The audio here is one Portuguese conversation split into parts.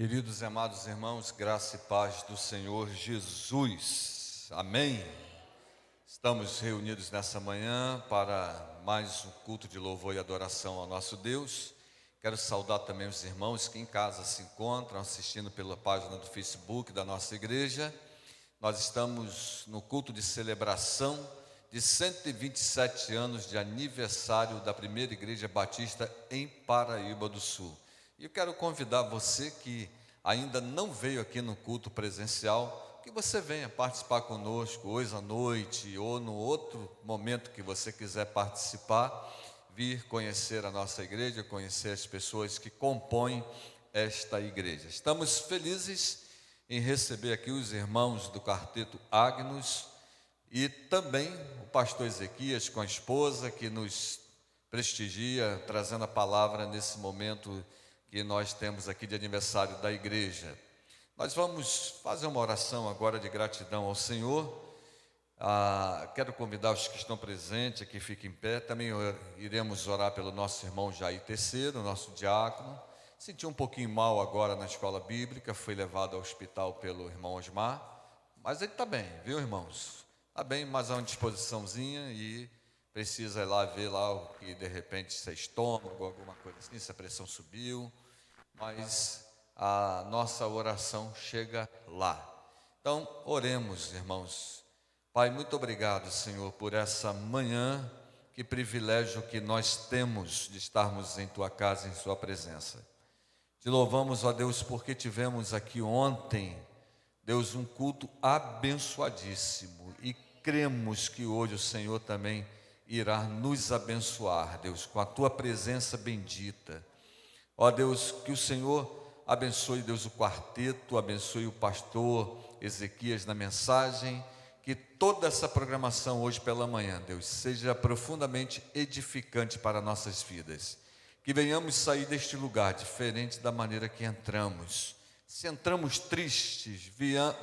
Queridos e amados irmãos, graça e paz do Senhor Jesus. Amém. Estamos reunidos nessa manhã para mais um culto de louvor e adoração ao nosso Deus. Quero saudar também os irmãos que em casa se encontram assistindo pela página do Facebook da nossa igreja. Nós estamos no culto de celebração de 127 anos de aniversário da primeira igreja batista em Paraíba do Sul. E eu quero convidar você que ainda não veio aqui no culto presencial, que você venha participar conosco hoje à noite ou no outro momento que você quiser participar, vir conhecer a nossa igreja, conhecer as pessoas que compõem esta igreja. Estamos felizes em receber aqui os irmãos do Quarteto Agnus e também o pastor Ezequias com a esposa que nos prestigia, trazendo a palavra nesse momento que nós temos aqui de aniversário da igreja. Nós vamos fazer uma oração agora de gratidão ao Senhor. Quero convidar os que estão presentes, que fiquem em pé. Também iremos orar pelo nosso irmão Jair Terceiro, nosso diácono. Sentiu um pouquinho mal agora na escola bíblica, foi levado ao hospital pelo irmão Osmar, mas ele está bem, viu, irmãos? Está bem, mas há uma disposiçãozinha e precisa ir lá ver lá o que de repente se é estômago, alguma coisa assim, se a pressão subiu, mas a nossa oração chega lá. Então, oremos, irmãos. Pai, muito obrigado, Senhor, por essa manhã, que privilégio que nós temos de estarmos em Tua casa, em Sua presença. Te louvamos, ó Deus, porque tivemos aqui ontem, Deus, um culto abençoadíssimo e cremos que hoje o Senhor também irá nos abençoar, Deus, com a Tua presença bendita. Ó Deus, que o Senhor abençoe, Deus, o quarteto, abençoe o pastor Ezequias na mensagem, que toda essa programação hoje pela manhã, Deus, seja profundamente edificante para nossas vidas. Que venhamos sair deste lugar diferente da maneira que entramos. Se entramos tristes,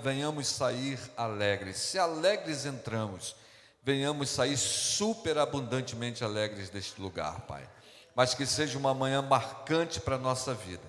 venhamos sair alegres. Se alegres entramos, venhamos sair superabundantemente alegres deste lugar, Pai. Mas que seja uma manhã marcante para a nossa vida.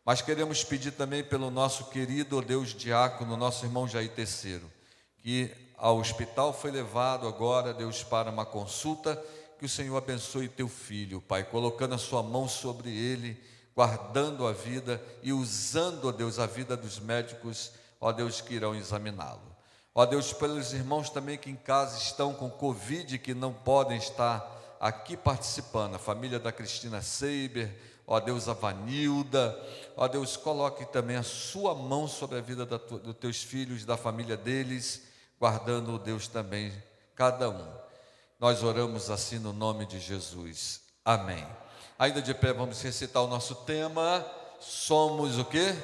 Mas queremos pedir também pelo nosso querido Deus diácono, nosso irmão Jair Terceiro, que ao hospital foi levado agora, Deus, para uma consulta. Que o Senhor abençoe teu filho, Pai, colocando a sua mão sobre ele, guardando a vida e usando, ó Deus, a vida dos médicos, ó Deus, que irão examiná-lo. Ó Deus, pelos irmãos também que em casa estão com Covid, que não podem estar aqui participando, a família da Cristina Seiber, ó Deus, a Vanilda, ó Deus, coloque também a sua mão sobre a vida dos teus filhos, da família deles, guardando, Deus, também cada um. Nós oramos assim no nome de Jesus. Amém. Ainda de pé, vamos recitar o nosso tema. Somos o quê?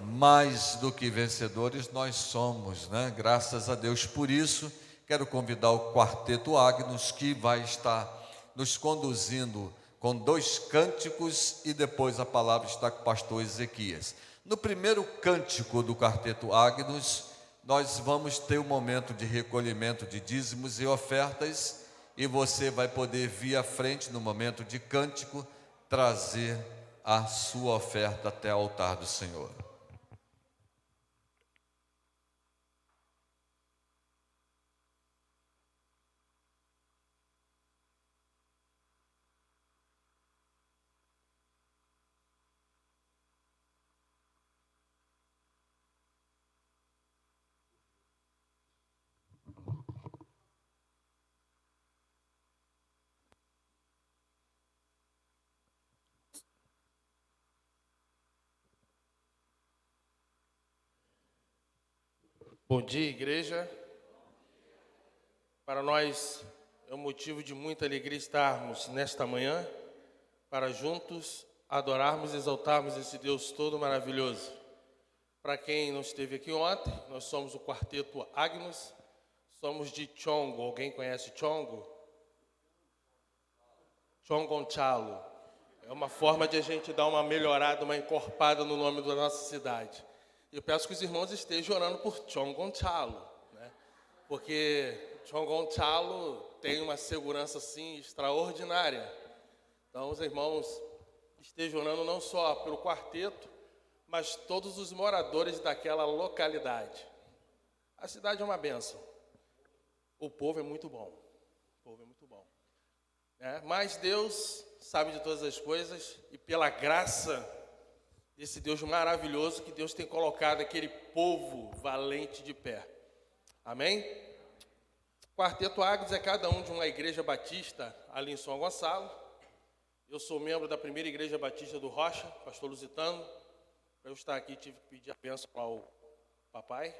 Mais do que vencedores nós somos, né? Graças a Deus por isso. Quero convidar o Quarteto Agnus, que vai estar nos conduzindo com 2 cânticos e depois a palavra está com o pastor Ezequias. No primeiro cântico do Quarteto Agnus, nós vamos ter um momento de recolhimento de dízimos e ofertas, e você vai poder vir à frente no momento de cântico, trazer a sua oferta até o altar do Senhor. Bom dia, igreja. Para nós é um motivo de muita alegria estarmos nesta manhã, para juntos adorarmos e exaltarmos esse Deus todo maravilhoso. Para quem não esteve aqui ontem, nós somos o Quarteto Agnus, somos de Chongo. Alguém conhece Chongo? Chongonchalo. É uma forma de a gente dar uma melhorada, uma encorpada no nome da nossa cidade. Eu peço que os irmãos estejam orando por Chongonchalo, né? Porque Chongonchalo tem uma segurança assim extraordinária. Então os irmãos esteja orando não só pelo quarteto, mas todos os moradores daquela localidade. A cidade é uma bênção. O povo é muito bom. O povo é muito bom. Mas Deus sabe de todas as coisas e pela graça desse Deus maravilhoso que Deus tem colocado aquele povo valente de pé. Amém? Quarteto Águias é cada um de uma igreja batista ali em São Gonçalo. Eu sou membro da primeira igreja batista do Rocha, pastor Lusitano. Para eu estar aqui tive que pedir a bênção ao papai.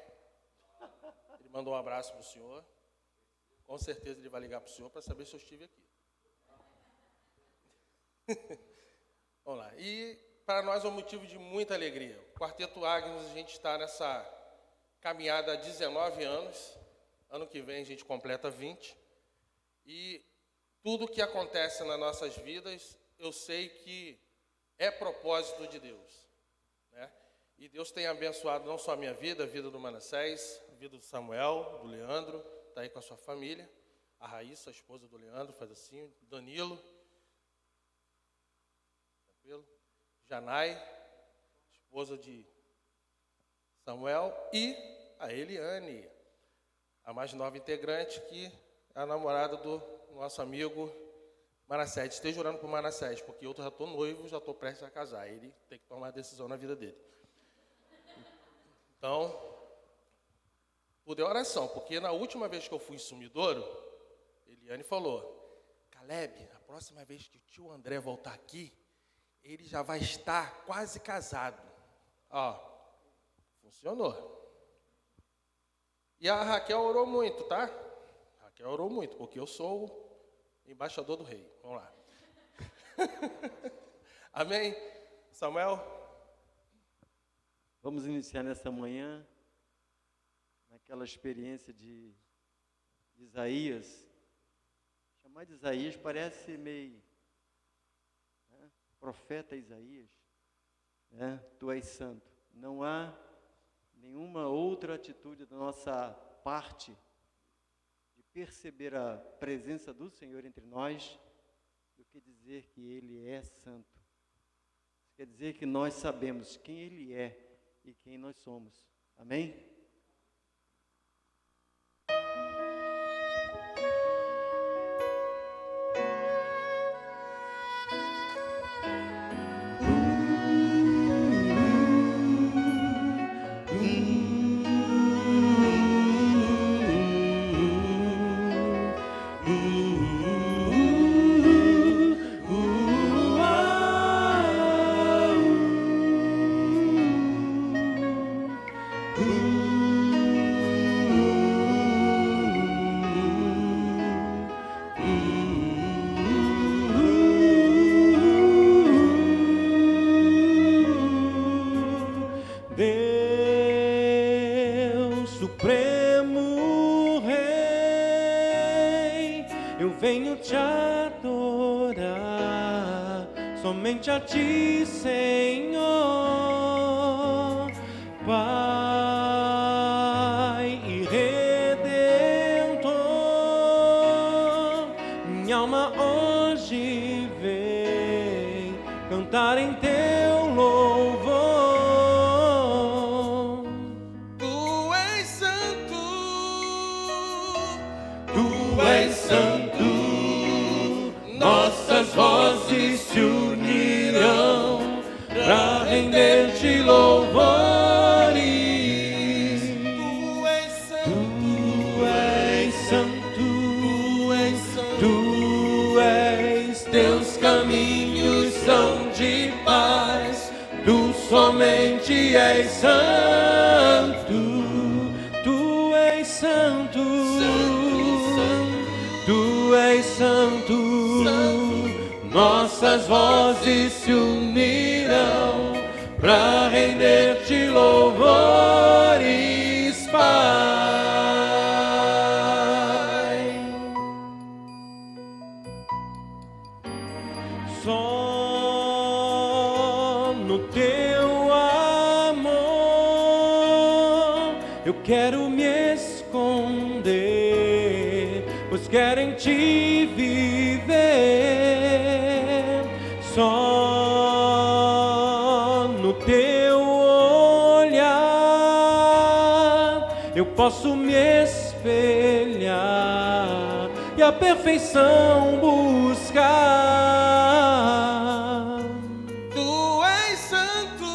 Ele mandou um abraço para o senhor. Com certeza ele vai ligar para o senhor para saber se eu estive aqui. Vamos lá. E para nós é um motivo de muita alegria. O Quarteto Águias, a gente está nessa caminhada há 19 anos. Ano que vem a gente completa 20. E tudo que acontece nas nossas vidas, eu sei que é propósito de Deus. E Deus tem abençoado não só a minha vida, a vida do Manassés, a vida do Samuel, do Leandro, está aí com a sua família. A Raíssa, a esposa do Leandro, faz assim. Danilo. Tranquilo? Janai, esposa de Samuel. E a Eliane, a mais nova integrante, que é a namorada do nosso amigo Manassés. Esteja orando por Manassés, porque eu já estou noivo, já estou prestes a casar. Ele tem que tomar decisão na vida dele. Então, tudo é oração, porque na última vez que eu fui em Sumidouro, Eliane falou: Caleb, a próxima vez que o tio André voltar aqui, ele já vai estar quase casado. Ó, funcionou. E a Raquel orou muito, tá? A Raquel orou muito, porque eu sou o embaixador do rei. Vamos lá. Amém? Samuel? Vamos iniciar nessa manhã, naquela experiência de Isaías. Chamar de Isaías parece meio... Profeta Isaías, tu és santo. Não há nenhuma outra atitude da nossa parte de perceber a presença do Senhor entre nós do que dizer que Ele é santo. Isso quer dizer que nós sabemos quem Ele é e quem nós somos. Amém? Somente a Ti, Senhor, Pai e Redentor. Minha alma hoje vem cantar em Teu louvor. Tu és santo, Tu és santo, nossas vozes se unirão para render-te louvores. Tu és santo, Tu és santo, Tu és santo, Tu és, teus caminhos são de paz, Tu somente és santo, Tu és santo, Tu és santo. Nossas vozes se unirão para render-te louvores, Pai. Só no Teu amor eu quero me esconder, pois quero em Ti viver. Só no teu olhar eu posso me espelhar e a perfeição buscar. Tu és santo,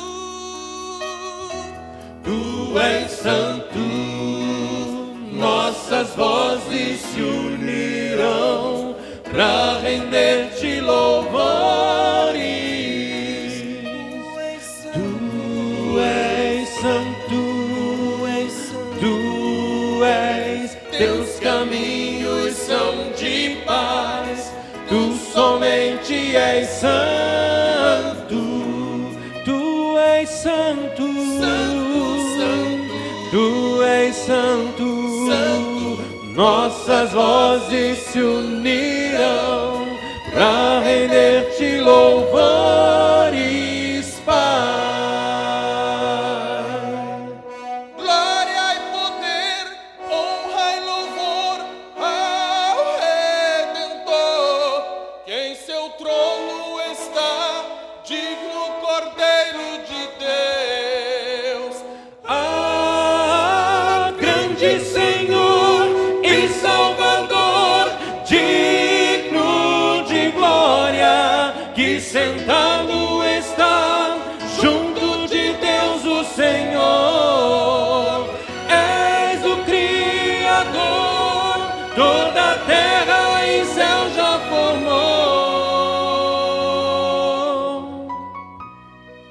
Tu és santo, nossas vozes se unirão pra render-te louvores. Tu és santo, tu és, teus caminhos são de paz, tu somente és santo, tu és santo, tu és santo, nossas vozes se unirão pra render-te louvores, Pai. glória e poder, honra e louvor ao Redentor, que em seu trono está, digno Cordeiro de Deus. Ah, grande Senhor e Salvador, digno de glória, que sentado está junto de Deus o Senhor. És o Criador, toda a terra e céu já formou.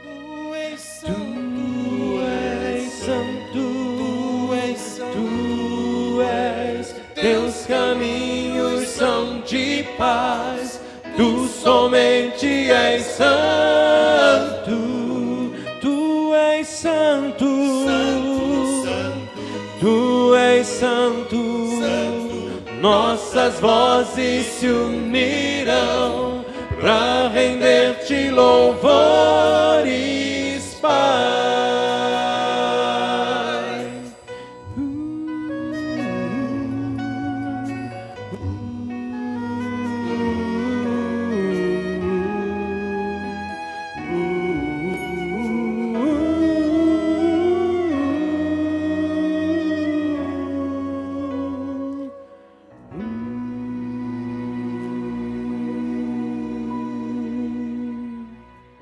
Tu és Tu és santo, tu és, teus caminhos são de paz, tu somente és santo, tu és santo, tu és santo, nossas vozes se unirão pra render-te louvores, Pai.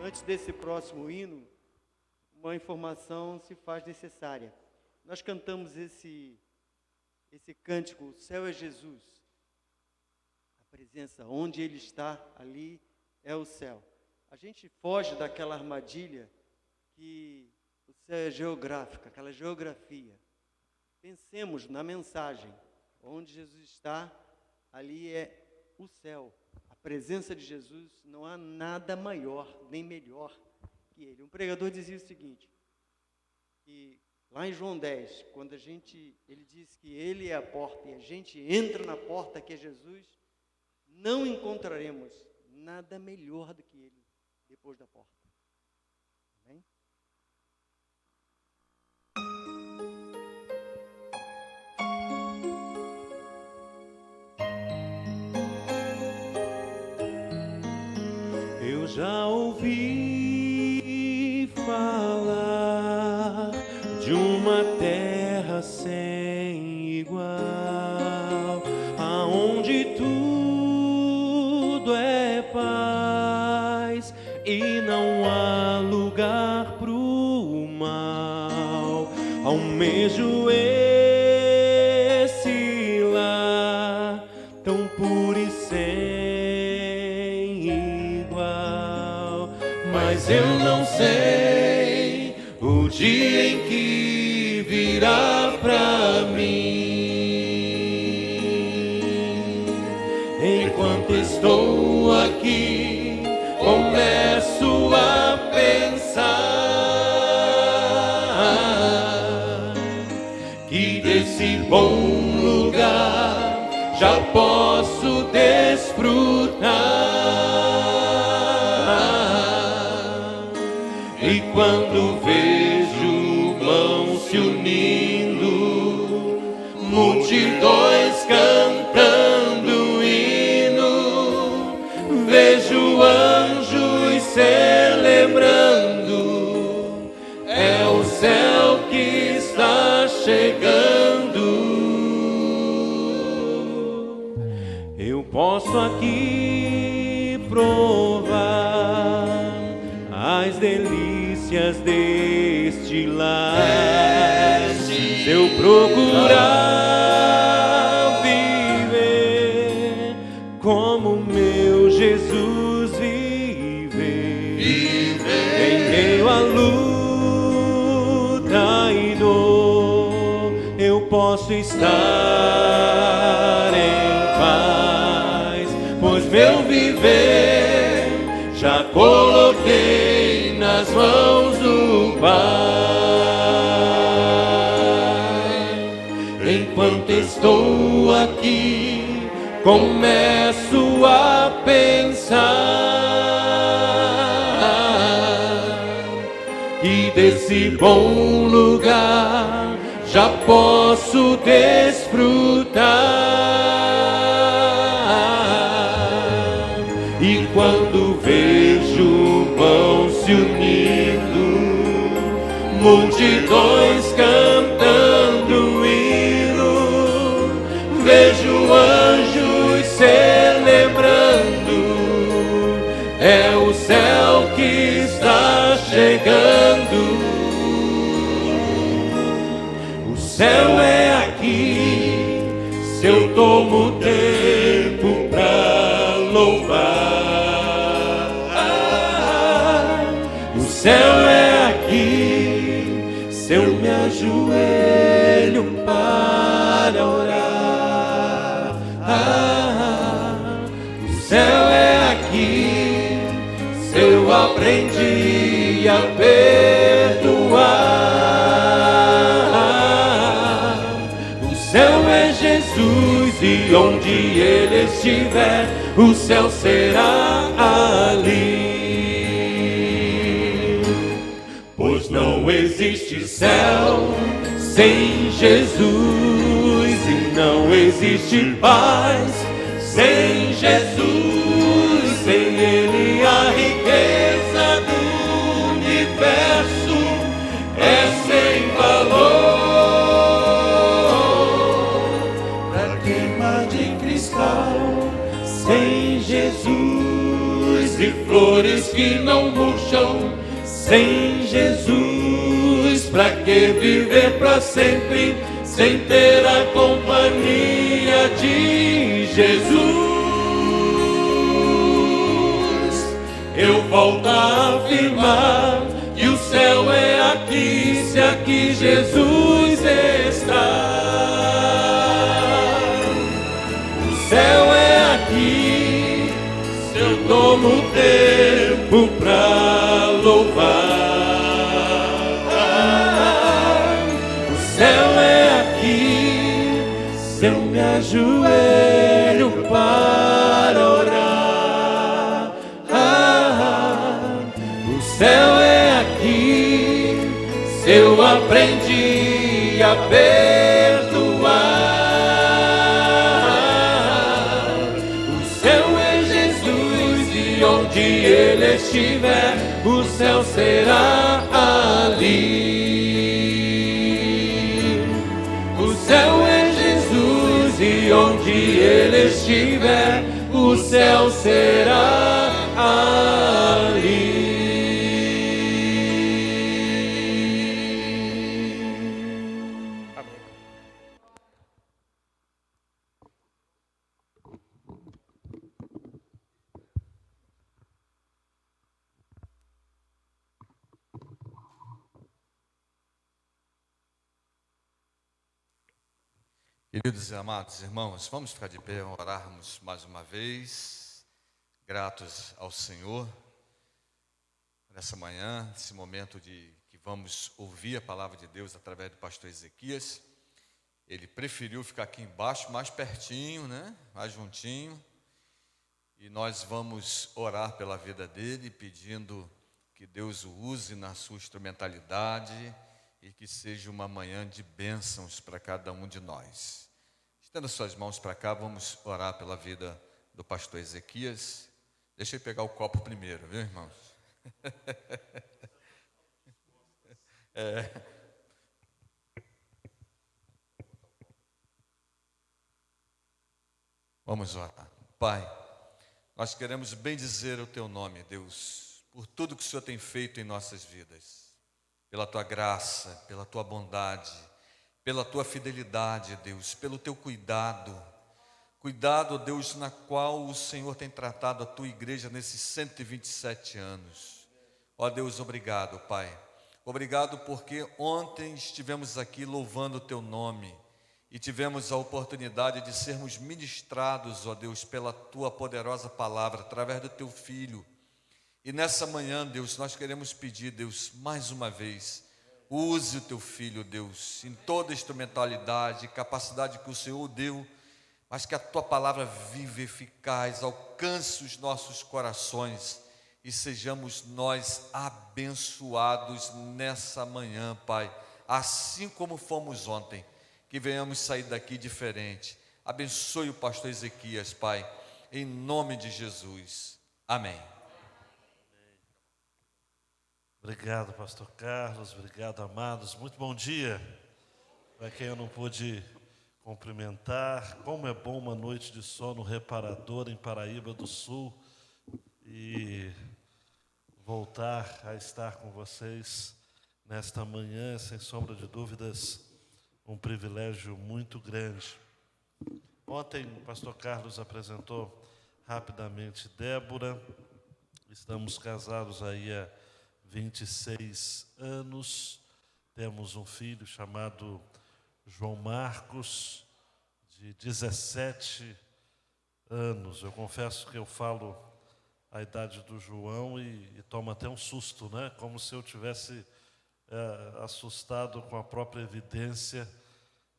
Antes desse próximo hino, uma informação se faz necessária. Nós cantamos esse cântico, o céu é Jesus. A presença, onde Ele está, ali é o céu. A gente foge daquela armadilha que o céu é geográfico, aquela geografia. Pensemos na mensagem, onde Jesus está, ali é o céu. A presença de Jesus, não há nada maior nem melhor que Ele. Um pregador dizia o seguinte, que lá em João 10, quando ele diz que Ele é a porta e a gente entra na porta que é Jesus, não encontraremos nada melhor do que Ele depois da porta. Amém? Eu já ouvi falar de uma terra sem igual, aonde tudo é paz e não há lugar pro mal. Almejo esse lar tão puro e sem igual, mas eu não sei o dia em que virá pra mim. Enquanto estou aqui, começo a pensar que desse bom lugar já posso desfrutar. E quando vejo mãos se unindo, multidões cantando hino, vejo anjos Eu posso aqui provar as delícias deste lar. Se eu procurar viver como meu Jesus vive, em meio à luta e dor, eu posso estar em paz, pois meu viver já coloquei nas mãos do Pai. Enquanto estou aqui, começo a pensar e desse bom lugar já posso desfrutar. E quando vejo mãos se unindo, multidões cantando hino, vejo anjos celebrando, é o céu que está chegando. O céu é aqui, se eu tomo tempo pra louvar. O céu é aqui, se eu me ajoelho para orar. O céu é aqui, se eu aprendi a perdoar. O céu é Jesus e onde Ele estiver, o céu será ali. Pois não existe céu sem Jesus e não existe paz sem Jesus. Sem Ele a riqueza do universo é sem valor. Pra queimar de cristal sem Jesus e flores que não murcham sem Jesus. Pra que viver pra sempre sem ter a companhia de Jesus? Eu volto a afirmar que o céu é aqui, se aqui Jesus está. O céu é aqui, se eu tomo tempo pra louvar. O céu é aqui, se eu me ajoelho para orar. O céu é aqui, se eu aprendi a perdoar. O céu é Jesus e onde Ele estiver, o céu será ali. O céu é Jesus e onde Ele estiver, o céu será ali. Amém. Queridos e amados irmãos, vamos ficar de pé, orarmos mais uma vez, gratos ao Senhor, nessa manhã, nesse momento de que vamos ouvir a palavra de Deus através do pastor Ezequias. Ele preferiu ficar aqui embaixo, mais pertinho, né? Mais juntinho, e nós vamos orar pela vida dele, pedindo que Deus o use na sua instrumentalidade e que seja uma manhã de bênçãos para cada um de nós. Estenda suas mãos para cá, vamos orar pela vida do pastor Ezequias. Deixa eu pegar o copo primeiro, viu, irmãos? Vamos orar. Pai, nós queremos bendizer o Teu nome, Deus, por tudo que o Senhor tem feito em nossas vidas, pela Tua graça, pela Tua bondade, pela Tua fidelidade, Deus, pelo Teu cuidado, Deus, na qual o Senhor tem tratado a Tua igreja nesses 127 anos. Ó Deus, obrigado, Pai. Obrigado porque ontem estivemos aqui louvando o Teu nome, e tivemos a oportunidade de sermos ministrados, ó Deus, pela Tua poderosa palavra, através do Teu Filho. E nessa manhã, Deus, nós queremos pedir, Deus, mais uma vez, use o Teu Filho, Deus, em toda instrumentalidade, capacidade que o Senhor deu, mas que a Tua palavra viva e eficaz alcance os nossos corações e sejamos nós abençoados nessa manhã, Pai, assim como fomos ontem. Que venhamos sair daqui diferente. Abençoe o pastor Ezequias, Pai, em nome de Jesus. Amém. Obrigado, pastor Carlos, obrigado, amados. Muito bom dia. Para quem eu não pude cumprimentar, como é bom uma noite de sono reparador em Paraíba do Sul e voltar a estar com vocês nesta manhã, sem sombra de dúvidas, um privilégio muito grande. Ontem o pastor Carlos apresentou rapidamente Débora. Estamos casados aí há 26 anos. Temos um filho chamado João Marcos, de 17 anos. Eu confesso que eu falo a idade do João e tomo até um susto, né? Como se eu tivesse assustado com a própria evidência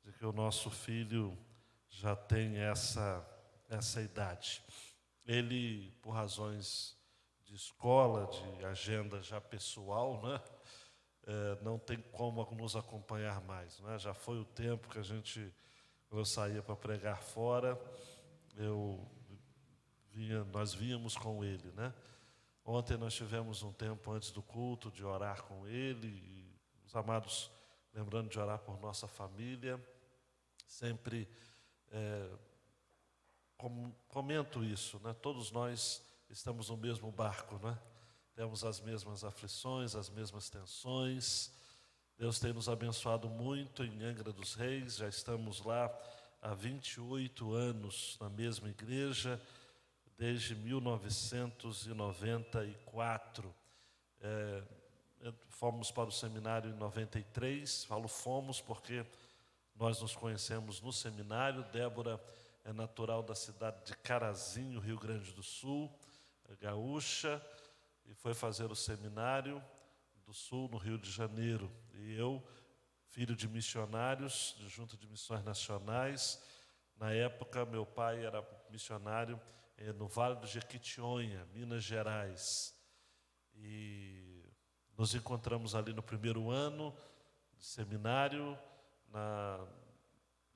de que o nosso filho já tem essa idade. Ele, por razões de escola, de agenda já pessoal, né, não tem como nos acompanhar mais, né? Já foi o tempo que quando eu saía para pregar fora, nós víamos com ele, né? Ontem nós tivemos um tempo antes do culto de orar com ele, e os amados lembrando de orar por nossa família. Sempre comento isso, né? Todos nós estamos no mesmo barco, né? Temos as mesmas aflições, as mesmas tensões. Deus tem nos abençoado muito em Angra dos Reis, já estamos lá há 28 anos na mesma igreja, desde 1994. Fomos para o seminário em 93, falo fomos porque nós nos conhecemos no seminário. Débora é natural da cidade de Carazinho, Rio Grande do Sul, gaúcha, e foi fazer o seminário do Sul, no Rio de Janeiro. E eu, filho de missionários, de Junta de Missões Nacionais. Na época, meu pai era missionário no Vale do Jequitinhonha, Minas Gerais. E nos encontramos ali no primeiro ano de seminário.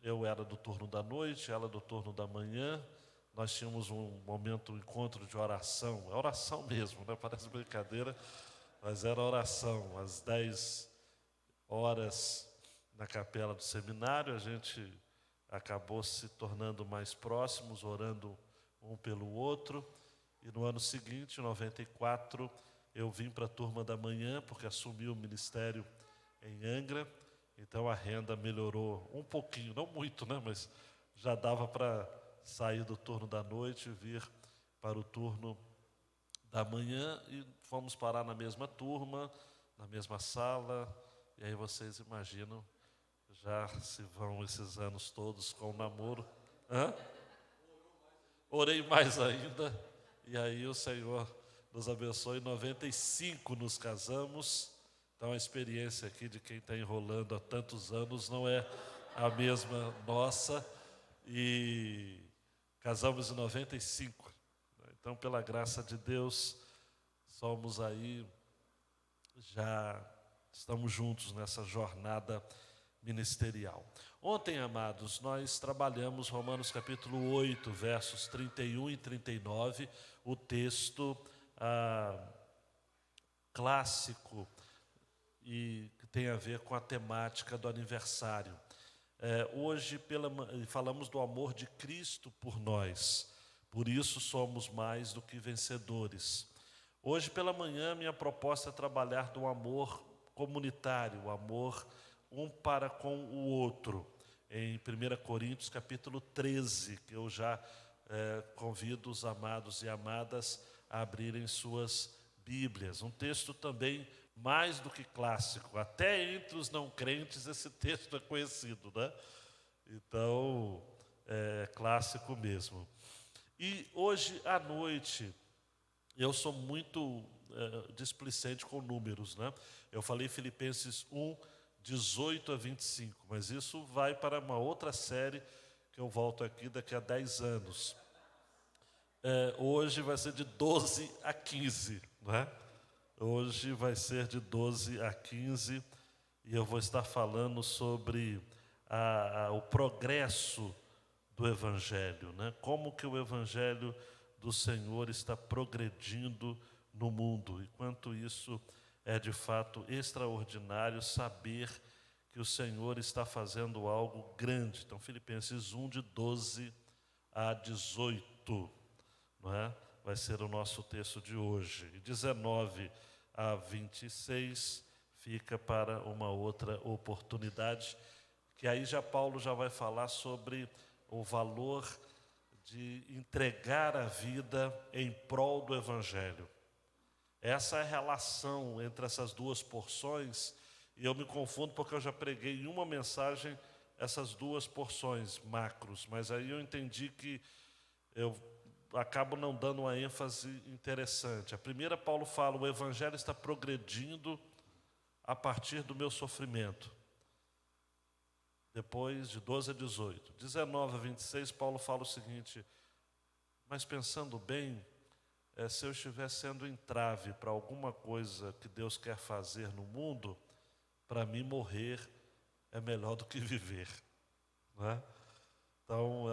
Eu era do turno da noite, ela do turno da manhã. Nós tínhamos um momento, um encontro de oração. É oração mesmo, né? Parece brincadeira, mas era oração. Às 10 horas na capela do seminário, a gente acabou se tornando mais próximos, orando um pelo outro. E no ano seguinte, em 94, eu vim para a turma da manhã, porque assumi o ministério em Angra. Então a renda melhorou um pouquinho, não muito, né? Mas já dava para sair do turno da noite e vir para o turno da manhã. E fomos parar na mesma turma, na mesma sala. E aí vocês imaginam, já se vão esses anos todos com o namoro. Orei mais ainda, e aí o Senhor nos abençoe. Em 95 nos casamos. Então a experiência aqui de quem está enrolando há tantos anos não é a mesma nossa. E casamos em 95. Então, pela graça de Deus, somos aí, já estamos juntos nessa jornada ministerial. Ontem, amados, nós trabalhamos Romanos capítulo 8, versos 31 e 39, o texto clássico e que tem a ver com a temática do aniversário. Hoje falamos do amor de Cristo por nós, por isso somos mais do que vencedores. Hoje pela manhã minha proposta é trabalhar do amor comunitário, o amor um para com o outro, em 1 Coríntios capítulo 13, que eu já convido os amados e amadas a abrirem suas Bíblias. Um texto também mais do que clássico, até entre os não crentes esse texto é conhecido, né? Então, é clássico mesmo. E hoje à noite, eu sou muito displicente com números, né? Eu falei Filipenses 1, 18 a 25, mas isso vai para uma outra série que eu volto aqui daqui a 10 anos. Hoje vai ser de 12 a 15, né? Hoje vai ser de 12 a 15 e eu vou estar falando sobre o progresso do Evangelho, né? Como que o Evangelho do Senhor está progredindo no mundo e quanto isso é de fato extraordinário saber que o Senhor está fazendo algo grande. Então, Filipenses 1, de 12 a 18, não é? Vai ser o nosso texto de hoje. E 19 a 26 fica para uma outra oportunidade, que aí Paulo já vai falar sobre o valor de entregar a vida em prol do Evangelho. Essa é a relação entre essas duas porções, e eu me confundo porque eu já preguei em uma mensagem essas duas porções macros, mas aí eu entendi que eu acabo não dando uma ênfase interessante. A primeira, Paulo fala, o Evangelho está progredindo a partir do meu sofrimento. Depois, de 12 a 18. 19 a 26, Paulo fala o seguinte, mas pensando bem, se eu estiver sendo entrave para alguma coisa que Deus quer fazer no mundo, para mim morrer é melhor do que viver. Não é? Então,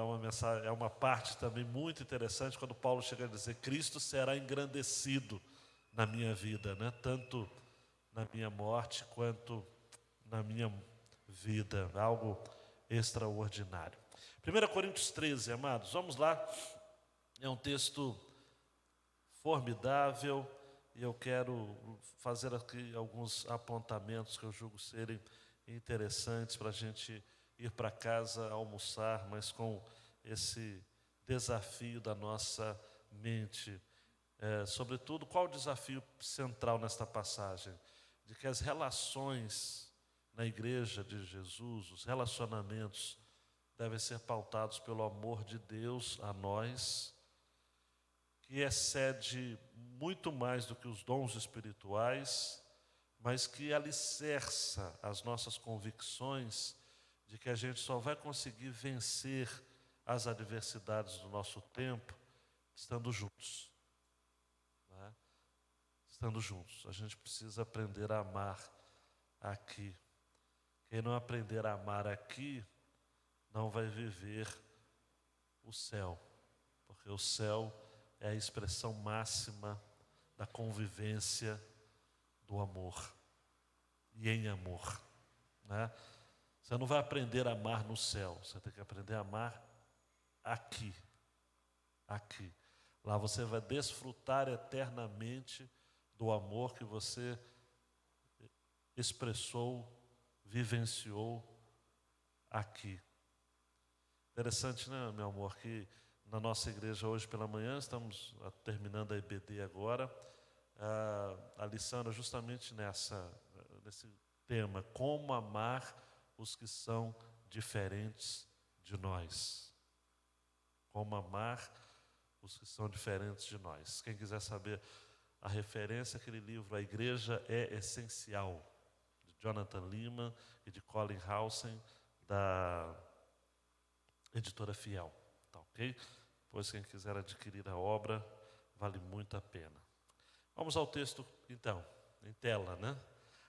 é uma parte também muito interessante quando Paulo chega a dizer, Cristo será engrandecido na minha vida, né? Tanto na minha morte quanto na minha vida, algo extraordinário. 1 Coríntios 13, amados, vamos lá, é um texto formidável e eu quero fazer aqui alguns apontamentos que eu julgo serem interessantes para a gente ir para casa almoçar, mas com esse desafio da nossa mente. Sobretudo, qual o desafio central nesta passagem? De que as relações na igreja de Jesus, os relacionamentos, devem ser pautados pelo amor de Deus a nós, que excede muito mais do que os dons espirituais, mas que alicerça as nossas convicções de que a gente só vai conseguir vencer as adversidades do nosso tempo estando juntos. Né? Estando juntos. A gente precisa aprender a amar aqui. Quem não aprender a amar aqui, não vai viver o céu. Porque o céu é a expressão máxima da convivência do amor. E em amor. Né? Você não vai aprender a amar no céu, você tem que aprender a amar aqui. Aqui. Lá você vai desfrutar eternamente do amor que você expressou, vivenciou aqui. Interessante, né, meu amor, que na nossa igreja hoje pela manhã, estamos terminando a EBD agora, a lição era justamente nesse tema, como amar os que são diferentes de nós. Como amar os que são diferentes de nós. Quem quiser saber a referência, aquele livro, A Igreja é Essencial, de Jonathan Leeman e de Colin Howson, da editora Fiel. Tá ok? Pois quem quiser adquirir a obra, vale muito a pena. Vamos ao texto, então, em tela, né?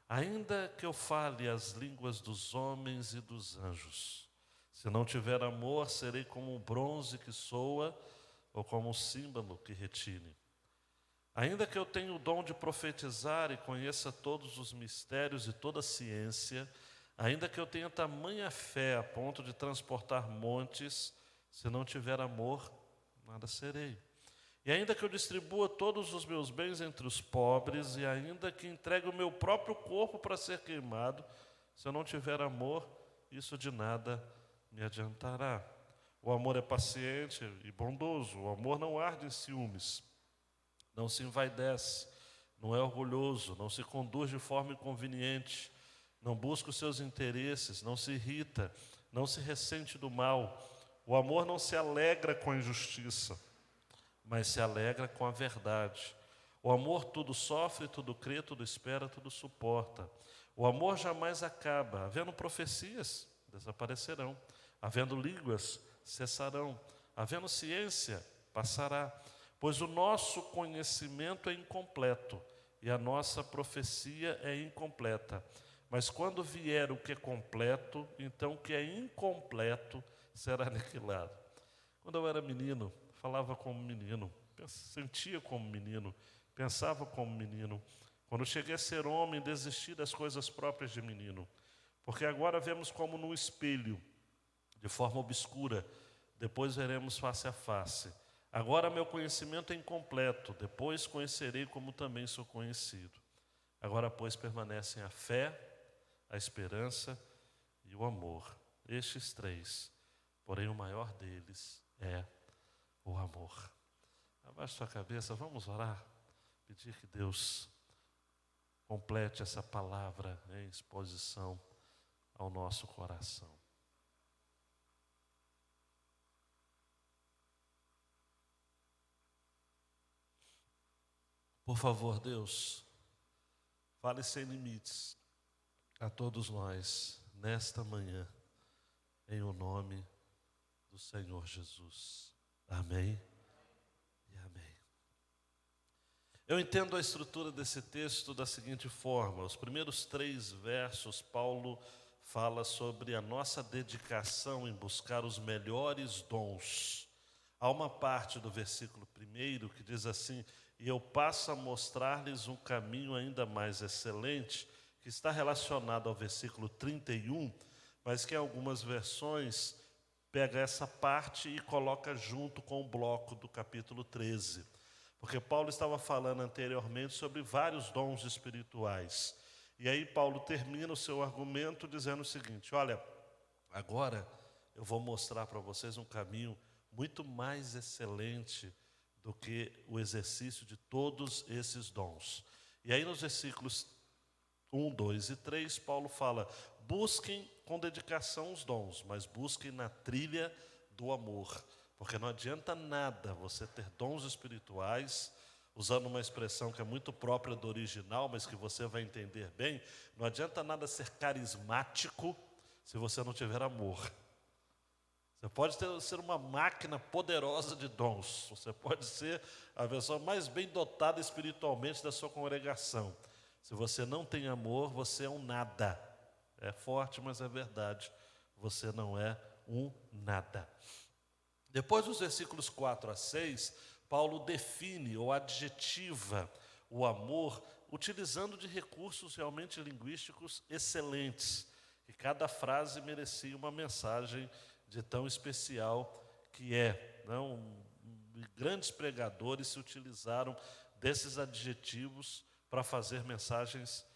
Ainda que eu fale as línguas dos homens e dos anjos, se não tiver amor, serei como um bronze que soa ou como um símbolo que retine. Ainda que eu tenha o dom de profetizar e conheça todos os mistérios e toda a ciência, Ainda que eu tenha tamanha fé a ponto de transportar montes, se não tiver amor, nada serei. E ainda que eu distribua todos os meus bens entre os pobres, e ainda que entregue o meu próprio corpo para ser queimado, se eu não tiver amor, isso de nada me adiantará. O amor é paciente e bondoso, o amor não arde em ciúmes, não se envaidece, não é orgulhoso, não se conduz de forma inconveniente, não busca os seus interesses, não se irrita, não se ressente do mal. O amor não se alegra com a injustiça, mas se alegra com a verdade. O amor tudo sofre, tudo crê, tudo espera, tudo suporta. O amor jamais acaba. Havendo profecias, desaparecerão. Havendo línguas, cessarão. Havendo ciência, passará. Pois o nosso conhecimento é incompleto e a nossa profecia é incompleta. Mas quando vier o que é completo, então o que é incompleto será aniquilado. Quando eu era menino, falava como menino, sentia como menino, pensava como menino. Quando cheguei a ser homem, desisti das coisas próprias de menino. Porque agora vemos como num espelho, de forma obscura, depois veremos face a face. Agora meu conhecimento é incompleto, depois conhecerei como também sou conhecido. Agora, pois, permanecem a fé, a esperança e o amor. Estes três, porém o maior deles é o amor. Abaixe sua cabeça, vamos orar, pedir que Deus complete essa palavra em exposição ao nosso coração. Por favor, Deus, fale sem limites a todos nós nesta manhã, em o nome do Senhor Jesus. Amém e amém. Eu entendo a estrutura desse texto da seguinte forma: os primeiros 3 versos, Paulo fala sobre a nossa dedicação em buscar os melhores dons. Há uma parte do versículo 1 que diz assim: e eu passo a mostrar-lhes um caminho ainda mais excelente, que está relacionado ao versículo 31, mas que em algumas versões pega essa parte e coloca junto com o bloco do capítulo 13. Porque Paulo estava falando anteriormente sobre vários dons espirituais. E aí Paulo termina o seu argumento dizendo o seguinte: olha, agora eu vou mostrar para vocês um caminho muito mais excelente do que o exercício de todos esses dons. E aí nos versículos 1, 2 e 3, Paulo fala: busquem com dedicação os dons, mas busquem na trilha do amor. Porque não adianta nada você ter dons espirituais, usando uma expressão que é muito própria do original, mas que você vai entender bem, não adianta nada ser carismático se você não tiver amor. Você pode ser uma máquina poderosa de dons, você pode ser a pessoa mais bem dotada espiritualmente da sua congregação. Se você não tem amor, você é um nada. É forte, mas é verdade. Você não é um nada. Depois dos versículos 4 a 6, Paulo define ou adjetiva o amor utilizando de recursos realmente linguísticos excelentes. E cada frase merecia uma mensagem de tão especial que é. Não? Grandes pregadores se utilizaram desses adjetivos para fazer mensagens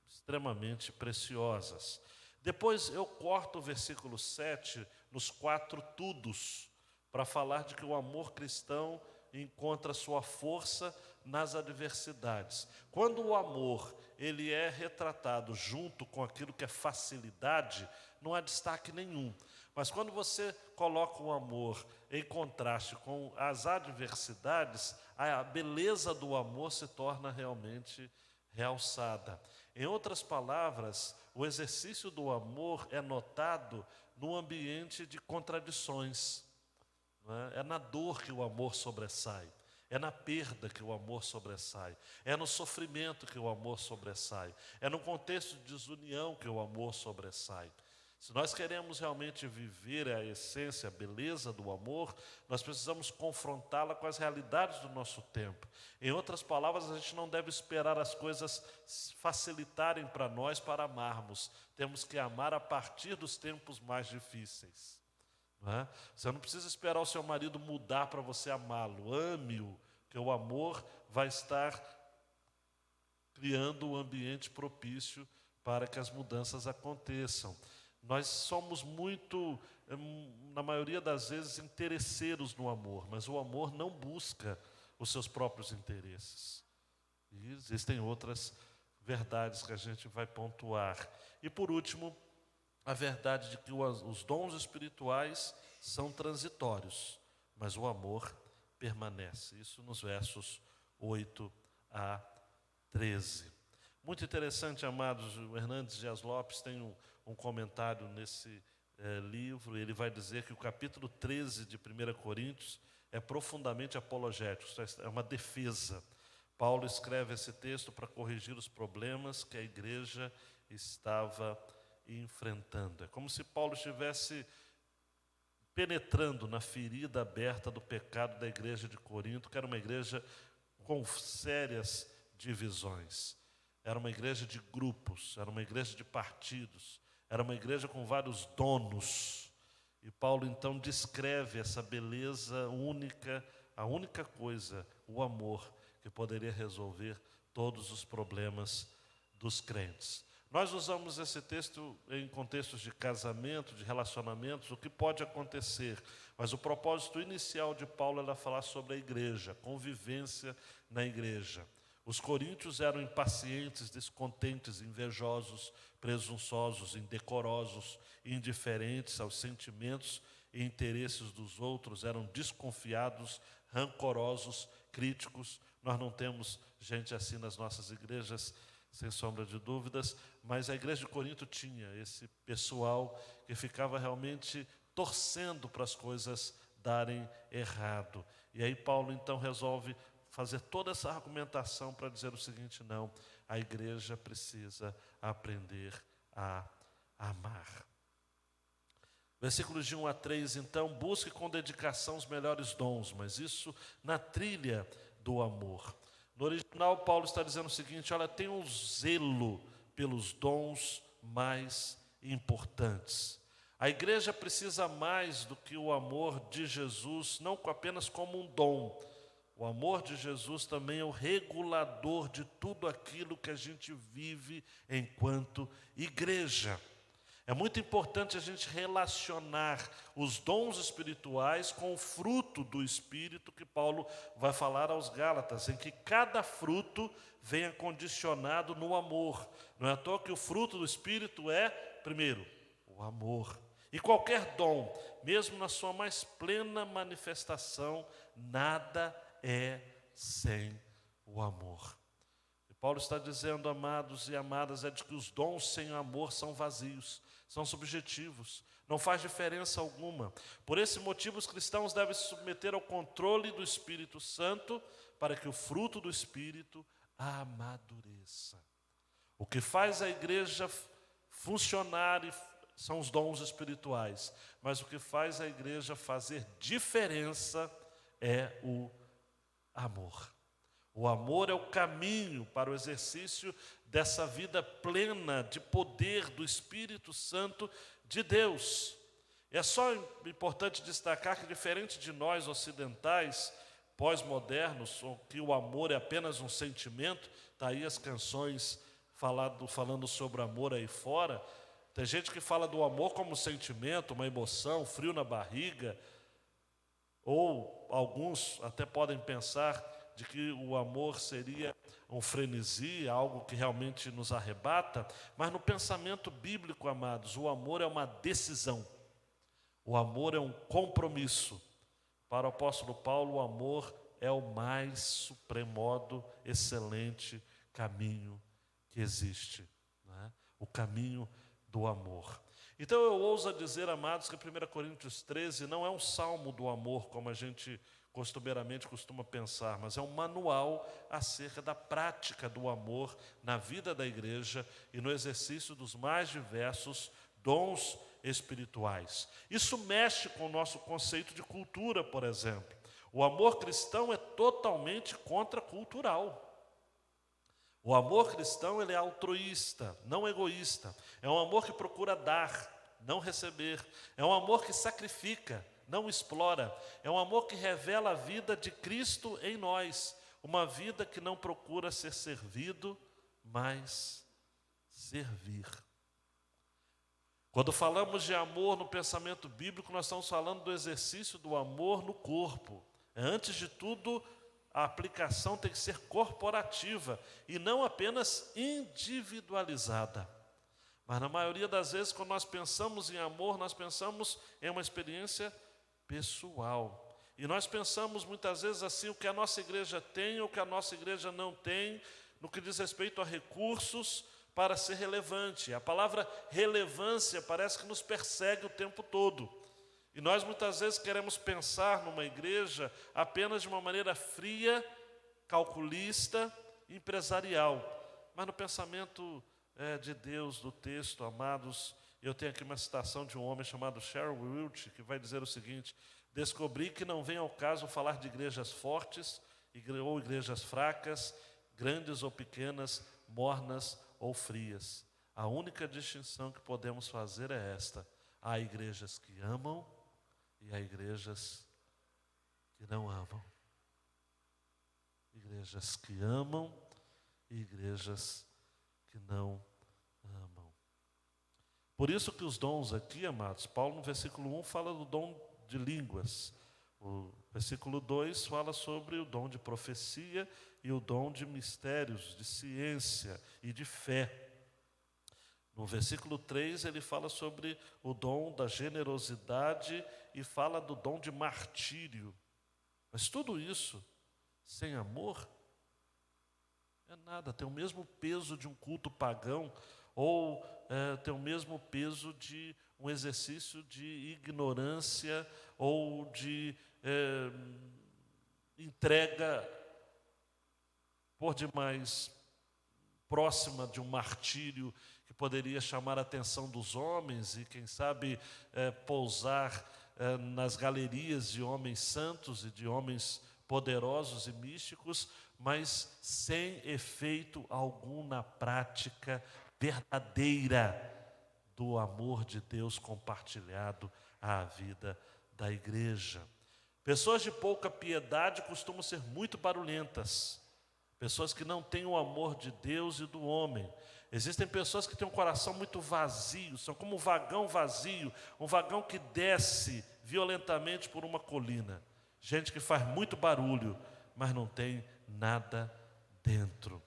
extremamente preciosas. Depois eu corto o versículo 7 nos 4 tudos, para falar de que o amor cristão encontra sua força nas adversidades. Quando o amor ele é retratado junto com aquilo que é facilidade, não há destaque nenhum. Mas quando você coloca o amor em contraste com as adversidades, a beleza do amor se torna realmente realçada. Em outras palavras, o exercício do amor é notado no ambiente de contradições. É na dor que o amor sobressai. É na perda que o amor sobressai. É no sofrimento que o amor sobressai. É no contexto de desunião que o amor sobressai. Se nós queremos realmente viver a essência, a beleza do amor, nós precisamos confrontá-la com as realidades do nosso tempo. Em outras palavras, a gente não deve esperar as coisas facilitarem para nós para amarmos. Temos que amar a partir dos tempos mais difíceis. Não é? Você não precisa esperar o seu marido mudar para você amá-lo. Ame-o, que o amor vai estar criando um ambiente propício para que as mudanças aconteçam. Nós somos muito, na maioria das vezes, interesseiros no amor, mas o amor não busca os seus próprios interesses. E existem outras verdades que a gente vai pontuar. E por último, a verdade de que os dons espirituais são transitórios, mas o amor permanece. Isso nos versos 8 a 13. Muito interessante, amados. O Hernandes Dias Lopes tem um comentário nesse livro. Ele vai dizer que o capítulo 13 de 1 Coríntios é profundamente apologético, é uma defesa. Paulo escreve esse texto para corrigir os problemas que a igreja estava enfrentando. É como se Paulo estivesse penetrando na ferida aberta do pecado da igreja de Corinto, que era uma igreja com sérias divisões. Era uma igreja de grupos, era uma igreja de partidos, era uma igreja com vários donos. E Paulo então descreve essa beleza única, a única coisa, o amor, que poderia resolver todos os problemas dos crentes. Nós usamos esse texto em contextos de casamento, de relacionamentos, o que pode acontecer. Mas o propósito inicial de Paulo era falar sobre a igreja, a convivência na igreja. Os coríntios eram impacientes, descontentes, invejosos, presunçosos, indecorosos, indiferentes aos sentimentos e interesses dos outros, eram desconfiados, rancorosos, críticos. Nós não temos gente assim nas nossas igrejas, sem sombra de dúvidas, mas a igreja de Corinto tinha esse pessoal que ficava realmente torcendo para as coisas darem errado. E aí Paulo então resolve fazer toda essa argumentação para dizer o seguinte: não, a igreja precisa aprender a amar. Versículos de 1 a 3, então, busque com dedicação os melhores dons, mas isso na trilha do amor. No original, Paulo está dizendo o seguinte: olha, tenha um zelo pelos dons mais importantes. A igreja precisa mais do que o amor de Jesus, não apenas como um dom. O amor de Jesus também é o regulador de tudo aquilo que a gente vive enquanto igreja. É muito importante a gente relacionar os dons espirituais com o fruto do Espírito que Paulo vai falar aos Gálatas, em que cada fruto venha condicionado no amor. Não é à toa que o fruto do Espírito é, primeiro, o amor. E qualquer dom, mesmo na sua mais plena manifestação, nada é sem o amor. E Paulo está dizendo, amados e amadas, é de que os dons sem amor são vazios, são subjetivos, não faz diferença alguma. Por esse motivo, os cristãos devem se submeter ao controle do Espírito Santo para que o fruto do Espírito amadureça. O que faz a igreja funcionar são os dons espirituais, mas o que faz a igreja fazer diferença é o amor. O amor é o caminho para o exercício dessa vida plena de poder do Espírito Santo de Deus. É só importante destacar que, diferente de nós ocidentais, pós-modernos, que o amor é apenas um sentimento, está aí as canções falando sobre amor aí fora. Tem gente que fala do amor como um sentimento, uma emoção, frio na barriga, ou alguns até podem pensar de que o amor seria um frenesi, algo que realmente nos arrebata, mas no pensamento bíblico, amados, o amor é uma decisão, o amor é um compromisso. Para o apóstolo Paulo, o amor é o mais supremodo, excelente caminho que existe, né? O caminho do amor. Então eu ouso dizer, amados, que 1 Coríntios 13 não é um salmo do amor, como a gente costumeiramente costuma pensar, mas é um manual acerca da prática do amor na vida da igreja e no exercício dos mais diversos dons espirituais. Isso mexe com o nosso conceito de cultura, por exemplo. O amor cristão é totalmente contracultural. O amor cristão, ele é altruísta, não egoísta. É um amor que procura dar, não receber. É um amor que sacrifica, não explora. É um amor que revela a vida de Cristo em nós. Uma vida que não procura ser servido, mas servir. Quando falamos de amor no pensamento bíblico, nós estamos falando do exercício do amor no corpo. Antes de tudo, a aplicação tem que ser corporativa e não apenas individualizada. Mas na maioria das vezes, quando nós pensamos em amor, nós pensamos em uma experiência pessoal. E nós pensamos muitas vezes assim, o que a nossa igreja tem ou o que a nossa igreja não tem, no que diz respeito a recursos para ser relevante. A palavra relevância parece que nos persegue o tempo todo. E nós muitas vezes queremos pensar numa igreja apenas de uma maneira fria, calculista, empresarial. Mas no pensamento de Deus, do texto, amados, eu tenho aqui uma citação de um homem chamado Cheryl Wilch, que vai dizer o seguinte: descobri que não vem ao caso falar de igrejas fortes ou igrejas fracas, grandes ou pequenas, mornas ou frias. A única distinção que podemos fazer é esta: há igrejas que amam e há igrejas que não amam. Igrejas que amam e igrejas que não amam. Por isso que os dons aqui, amados, Paulo no versículo 1 fala do dom de línguas. O versículo 2 fala sobre o dom de profecia e o dom de mistérios, de ciência e de fé. No versículo 3 ele fala sobre o dom da generosidade e fala do dom de martírio. Mas tudo isso, sem amor, é nada, tem o mesmo peso de um culto pagão ou tem o mesmo peso de um exercício de ignorância ou de entrega por demais próxima de um martírio que poderia chamar a atenção dos homens e, quem sabe, pousar nas galerias de homens santos e de homens poderosos e místicos, mas sem efeito algum na prática verdadeira do amor de Deus compartilhado à vida da igreja. Pessoas de pouca piedade costumam ser muito barulhentas. Pessoas que não têm o amor de Deus e do homem. Existem pessoas que têm um coração muito vazio, são como um vagão vazio, um vagão que desce violentamente por uma colina. Gente que faz muito barulho, mas não tem nada dentro.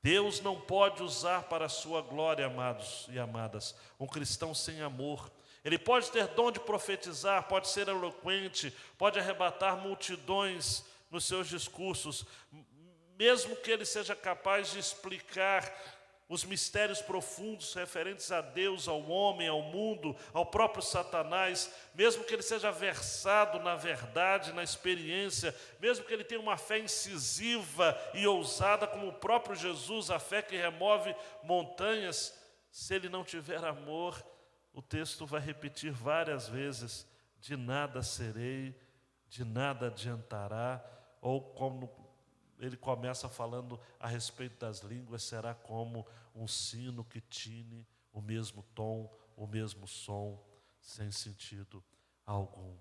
Deus não pode usar para a sua glória, amados e amadas, um cristão sem amor. Ele pode ter dom de profetizar, pode ser eloquente, pode arrebatar multidões nos seus discursos, mesmo que ele seja capaz de explicar os mistérios profundos referentes a Deus, ao homem, ao mundo, ao próprio Satanás, mesmo que ele seja versado na verdade, na experiência, mesmo que ele tenha uma fé incisiva e ousada, como o próprio Jesus, a fé que remove montanhas, se ele não tiver amor, o texto vai repetir várias vezes: de nada serei, de nada adiantará, ou como ele começa falando a respeito das línguas, será como um sino que tine o mesmo tom, o mesmo som, sem sentido algum.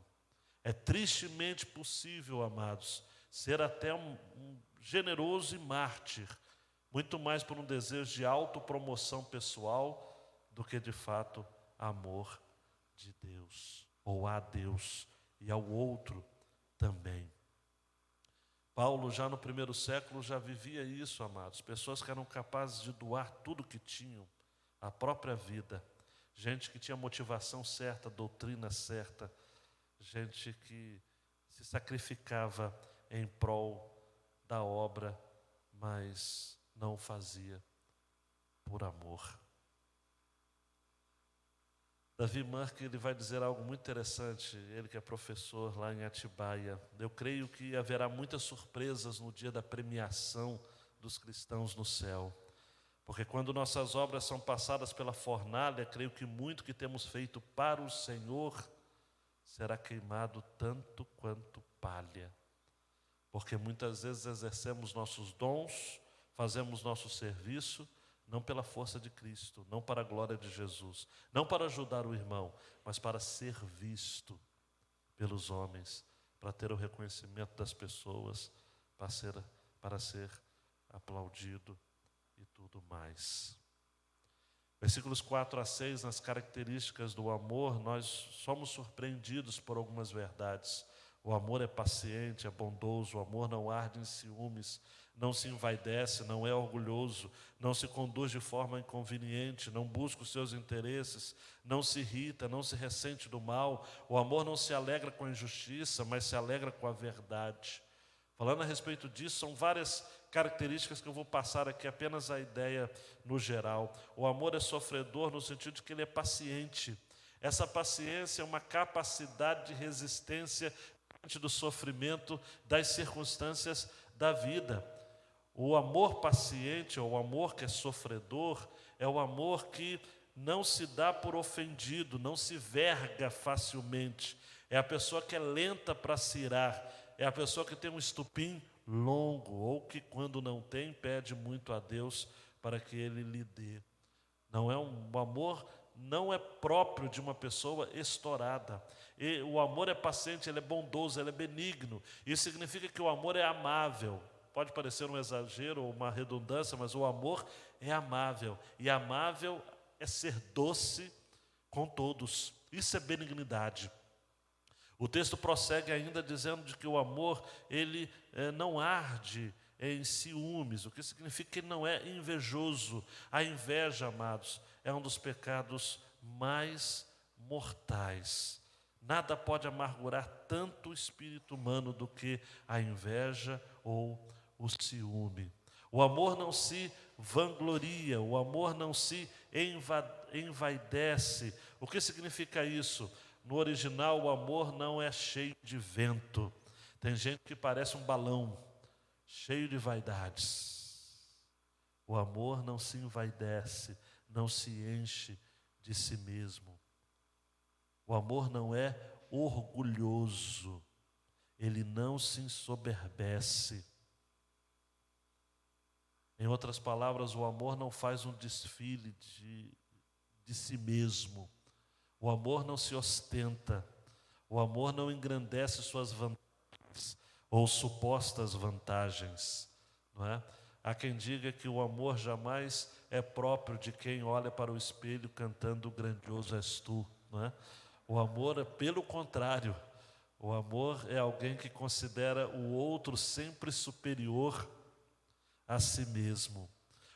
É tristemente possível, amados, ser até um generoso e mártir, muito mais por um desejo de autopromoção pessoal do que de fato amor de Deus, ou a Deus e ao outro também. Paulo, já no primeiro século, já vivia isso, amados. Pessoas que eram capazes de doar tudo que tinham, a própria vida. Gente que tinha motivação certa, doutrina certa. Gente que se sacrificava em prol da obra, mas não o fazia por amor. Davi Mark, ele vai dizer algo muito interessante, ele que é professor lá em Atibaia. Eu creio que haverá muitas surpresas no dia da premiação dos cristãos no céu. Porque quando nossas obras são passadas pela fornalha, creio que muito que temos feito para o Senhor será queimado tanto quanto palha. Porque muitas vezes exercemos nossos dons, fazemos nosso serviço, não pela força de Cristo, não para a glória de Jesus, não para ajudar o irmão, mas para ser visto pelos homens, para ter o reconhecimento das pessoas, para ser aplaudido e tudo mais. Versículos 4 a 6, nas características do amor, nós somos surpreendidos por algumas verdades. O amor é paciente, é bondoso, o amor não arde em ciúmes, não se envaidece, não é orgulhoso, não se conduz de forma inconveniente, não busca os seus interesses, não se irrita, não se ressente do mal. O amor não se alegra com a injustiça, mas se alegra com a verdade. Falando a respeito disso, são várias características que eu vou passar aqui, apenas a ideia no geral. O amor é sofredor no sentido de que ele é paciente. Essa paciência é uma capacidade de resistência diante do sofrimento, das circunstâncias da vida. O amor paciente, ou o amor que é sofredor, é o amor que não se dá por ofendido, não se verga facilmente. É a pessoa que é lenta para se irar, é a pessoa que tem um estupim longo, ou que quando não tem, pede muito a Deus para que Ele lhe dê. O amor não é próprio de uma pessoa estourada. E o amor é paciente, ele é bondoso, ele é benigno. Isso significa que o amor é amável. Pode parecer um exagero ou uma redundância, mas o amor é amável. E amável é ser doce com todos. Isso é benignidade. O texto prossegue ainda dizendo de que o amor, ele não arde em ciúmes, o que significa que ele não é invejoso. A inveja, amados, é um dos pecados mais mortais. Nada pode amargurar tanto o espírito humano do que a inveja ou o ciúme. O amor não se vangloria, o amor não se envaidece. O que significa isso? No original, o amor não é cheio de vento. Tem gente que parece um balão, cheio de vaidades. O amor não se envaidece, não se enche de si mesmo. O amor não é orgulhoso, ele não se ensoberbece. Em outras palavras, o amor não faz um desfile de si mesmo. O amor não se ostenta. O amor não engrandece suas vantagens ou supostas vantagens, não é? Há quem diga que o amor jamais é próprio de quem olha para o espelho cantando "grandioso és tu", não é? O amor é pelo contrário. O amor é alguém que considera o outro sempre superior a si mesmo.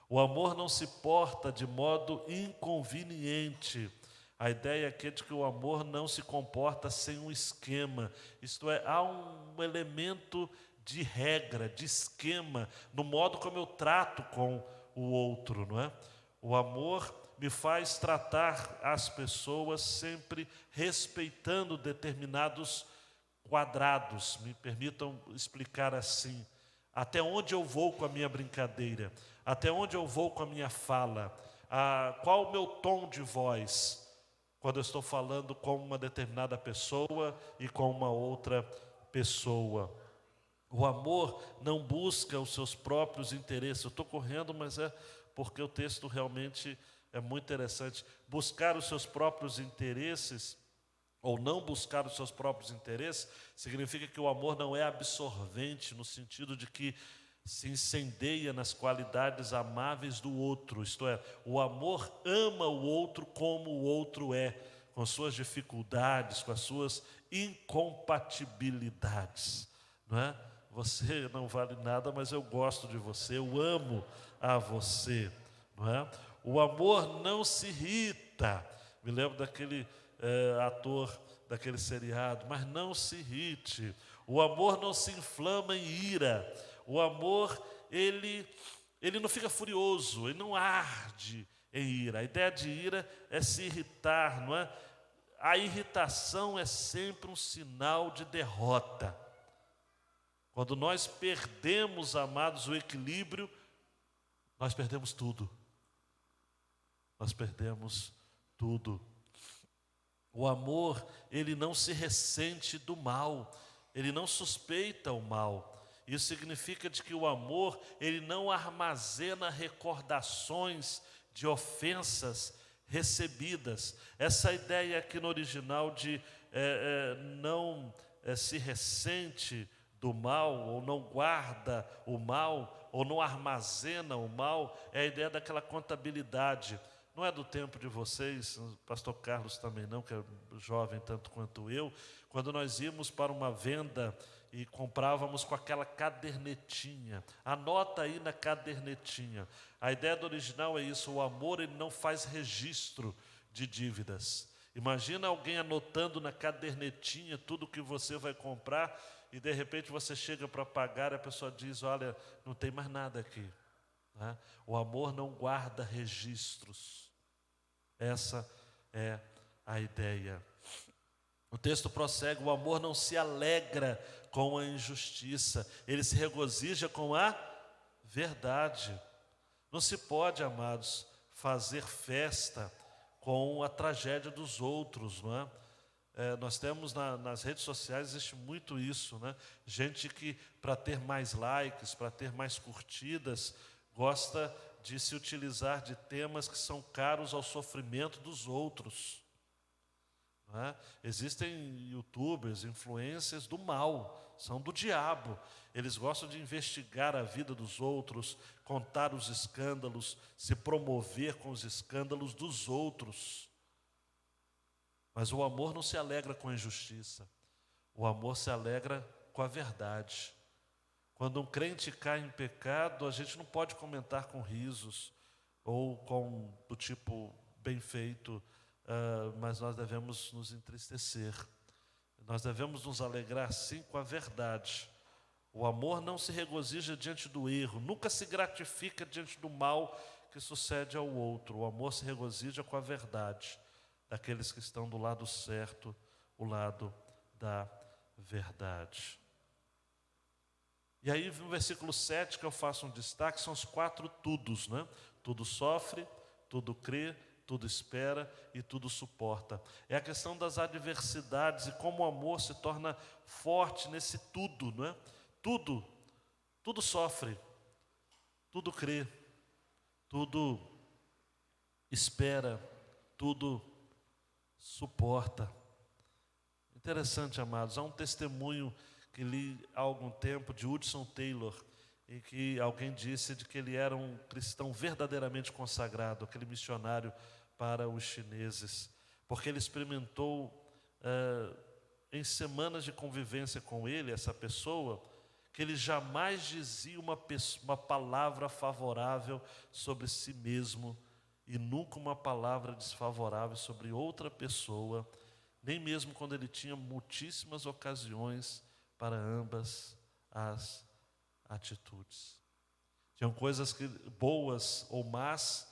O amor não se porta de modo inconveniente. A ideia aqui é de que o amor não se comporta sem um esquema. Isto é, há um elemento de regra, de esquema, no modo como eu trato com o outro, não é? O amor me faz tratar as pessoas sempre respeitando determinados quadrados. Me permitam explicar assim: até onde eu vou com a minha brincadeira, até onde eu vou com a minha fala, qual o meu tom de voz quando eu estou falando com uma determinada pessoa e com uma outra pessoa. O amor não busca os seus próprios interesses. Eu estou correndo, mas é porque o texto realmente é muito interessante. Buscar os seus próprios interesses, ou não buscar os seus próprios interesses, significa que o amor não é absorvente, no sentido de que se incendeia nas qualidades amáveis do outro. Isto é, o amor ama o outro como o outro é, com suas dificuldades, com as suas incompatibilidades, não é? Você não vale nada, mas eu gosto de você, eu amo a você, não é? O amor não se irrita. Me lembro daquele ator daquele seriado, mas não se irrite. O amor não se inflama em ira. O amor, ele não fica furioso, ele não arde em ira. A ideia de ira é se irritar, não é? A irritação é sempre um sinal de derrota. Quando nós perdemos, amados, o equilíbrio, nós perdemos tudo. nós perdemos tudo. O amor, ele não se ressente do mal, ele não suspeita o mal. Isso significa de que o amor, ele não armazena recordações de ofensas recebidas. Essa ideia aqui no original de não se ressente do mal, ou não guarda o mal, ou não armazena o mal, é a ideia daquela contabilidade. Não é do tempo de vocês, o pastor Carlos também não, que é jovem tanto quanto eu, quando nós íamos para uma venda e comprávamos com aquela cadernetinha. Anota aí na cadernetinha. A ideia do original é isso, o amor ele não faz registro de dívidas. Imagina alguém anotando na cadernetinha tudo que você vai comprar e de repente você chega para pagar e a pessoa diz, olha, não tem mais nada aqui. Né? O amor não guarda registros. Essa é a ideia. O texto prossegue, o amor não se alegra com a injustiça, ele se regozija com a verdade. Não se pode, amados, fazer festa com a tragédia dos outros, não é? Nós temos nas redes sociais, existe muito isso, né? Gente que, para ter mais likes, para ter mais curtidas, gosta de se utilizar de temas que são caros ao sofrimento dos outros. Não é? Existem youtubers, influencers do mal, são do diabo. Eles gostam de investigar a vida dos outros, contar os escândalos, se promover com os escândalos dos outros. Mas o amor não se alegra com a injustiça. O amor se alegra com a verdade. Quando um crente cai em pecado, a gente não pode comentar com risos ou com do tipo bem feito, mas nós devemos nos entristecer. Nós devemos nos alegrar sim com a verdade. O amor não se regozija diante do erro, nunca se gratifica diante do mal que sucede ao outro. O amor se regozija com a verdade daqueles que estão do lado certo, o lado da verdade. E aí no versículo 7 que eu faço um destaque, são os 4 tudos, né? Tudo sofre, tudo crê, tudo espera e tudo suporta. É a questão das adversidades e como o amor se torna forte nesse tudo, não é? Tudo sofre, tudo crê, tudo espera, tudo suporta. Interessante, amados, há um testemunho que li há algum tempo de Hudson Taylor, em que alguém disse de que ele era um cristão verdadeiramente consagrado, aquele missionário para os chineses, porque ele experimentou em semanas de convivência com ele, essa pessoa, que ele jamais dizia uma palavra favorável sobre si mesmo e nunca uma palavra desfavorável sobre outra pessoa, nem mesmo quando ele tinha muitíssimas ocasiões para ambas as atitudes. Tinham coisas boas ou más,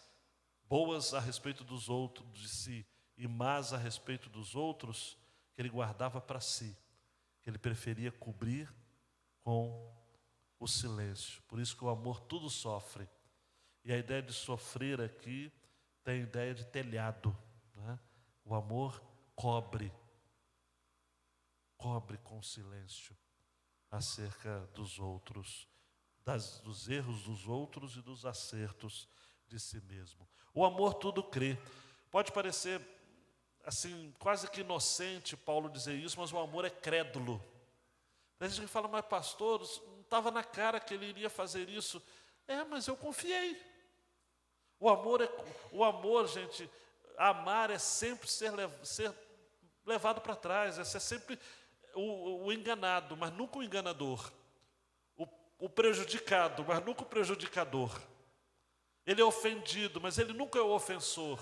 boas a respeito dos outros, de si, e más a respeito dos outros, que ele guardava para si, que ele preferia cobrir com o silêncio. Por isso que o amor tudo sofre. E a ideia de sofrer aqui tem a ideia de telhado, né? O amor cobre com silêncio acerca dos outros, dos erros dos outros e dos acertos de si mesmo. O amor tudo crê. Pode parecer assim, quase que inocente Paulo dizer isso, mas o amor é crédulo. Tem gente que fala, mas pastor, não estava na cara que ele iria fazer isso. Mas eu confiei. O amor, gente, amar é sempre ser levado para trás, é ser sempre o enganado, mas nunca o enganador. O prejudicado, mas nunca o prejudicador. Ele é ofendido, mas ele nunca é o ofensor.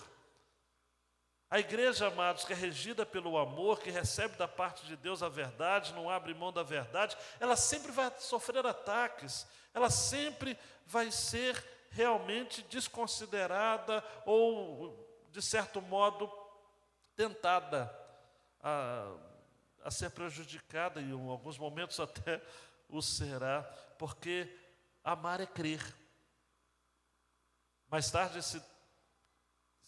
A igreja, amados, que é regida pelo amor, que recebe da parte de Deus a verdade, não abre mão da verdade, ela sempre vai sofrer ataques, ela sempre vai ser realmente desconsiderada ou, de certo modo, tentada a ser prejudicada, e em alguns momentos até o será, porque amar é crer. Mais tarde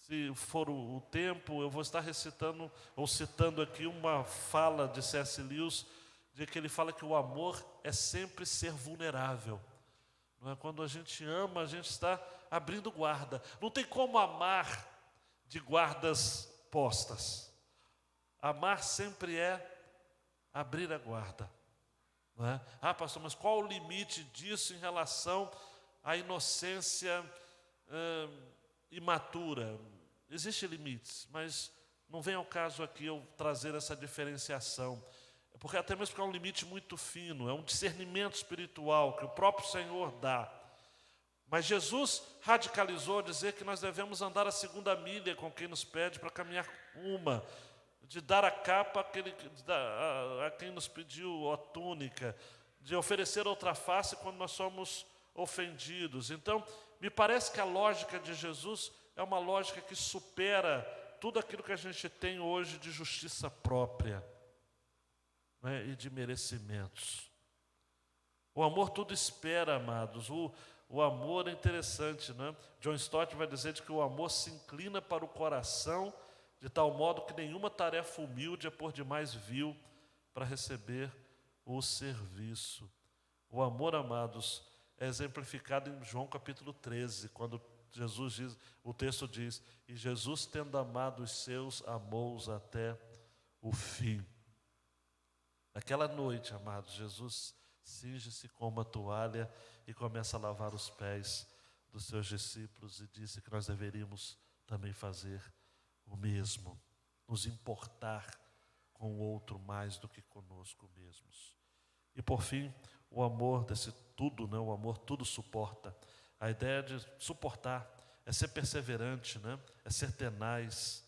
se for o tempo, eu vou estar recitando ou citando aqui uma fala de C.S. Lewis, de que ele fala que o amor é sempre ser vulnerável. Não é? Quando a gente ama, a gente está abrindo guarda. Não tem como amar de guardas postas. Amar sempre é abrir a guarda. Não é? Ah, pastor, mas qual o limite disso em relação à inocência imatura? Existem limites, mas não vem ao caso aqui eu trazer essa diferenciação. Porque até mesmo porque é um limite muito fino, é um discernimento espiritual que o próprio Senhor dá. Mas Jesus radicalizou dizer que nós devemos andar a segunda milha com quem nos pede para caminhar uma, de dar a capa a quem nos pediu a túnica, de oferecer outra face quando nós somos ofendidos. Então, me parece que a lógica de Jesus é uma lógica que supera tudo aquilo que a gente tem hoje de justiça própria, né, e de merecimentos. O amor tudo espera, amados. O amor é interessante, né? John Stott vai dizer de que o amor se inclina para o coração de tal modo que nenhuma tarefa humilde é por demais vil para receber o serviço. O amor, amados, é exemplificado em João capítulo 13, quando Jesus diz, o texto diz, e Jesus, tendo amado os seus, amou-os até o fim. Naquela noite, amados, Jesus cinge-se com uma toalha e começa a lavar os pés dos seus discípulos e disse que nós deveríamos também fazer o mesmo, nos importar com o outro mais do que conosco mesmos. E por fim, o amor desse tudo, né? O amor tudo suporta. A ideia de suportar é ser perseverante, né? É ser tenaz.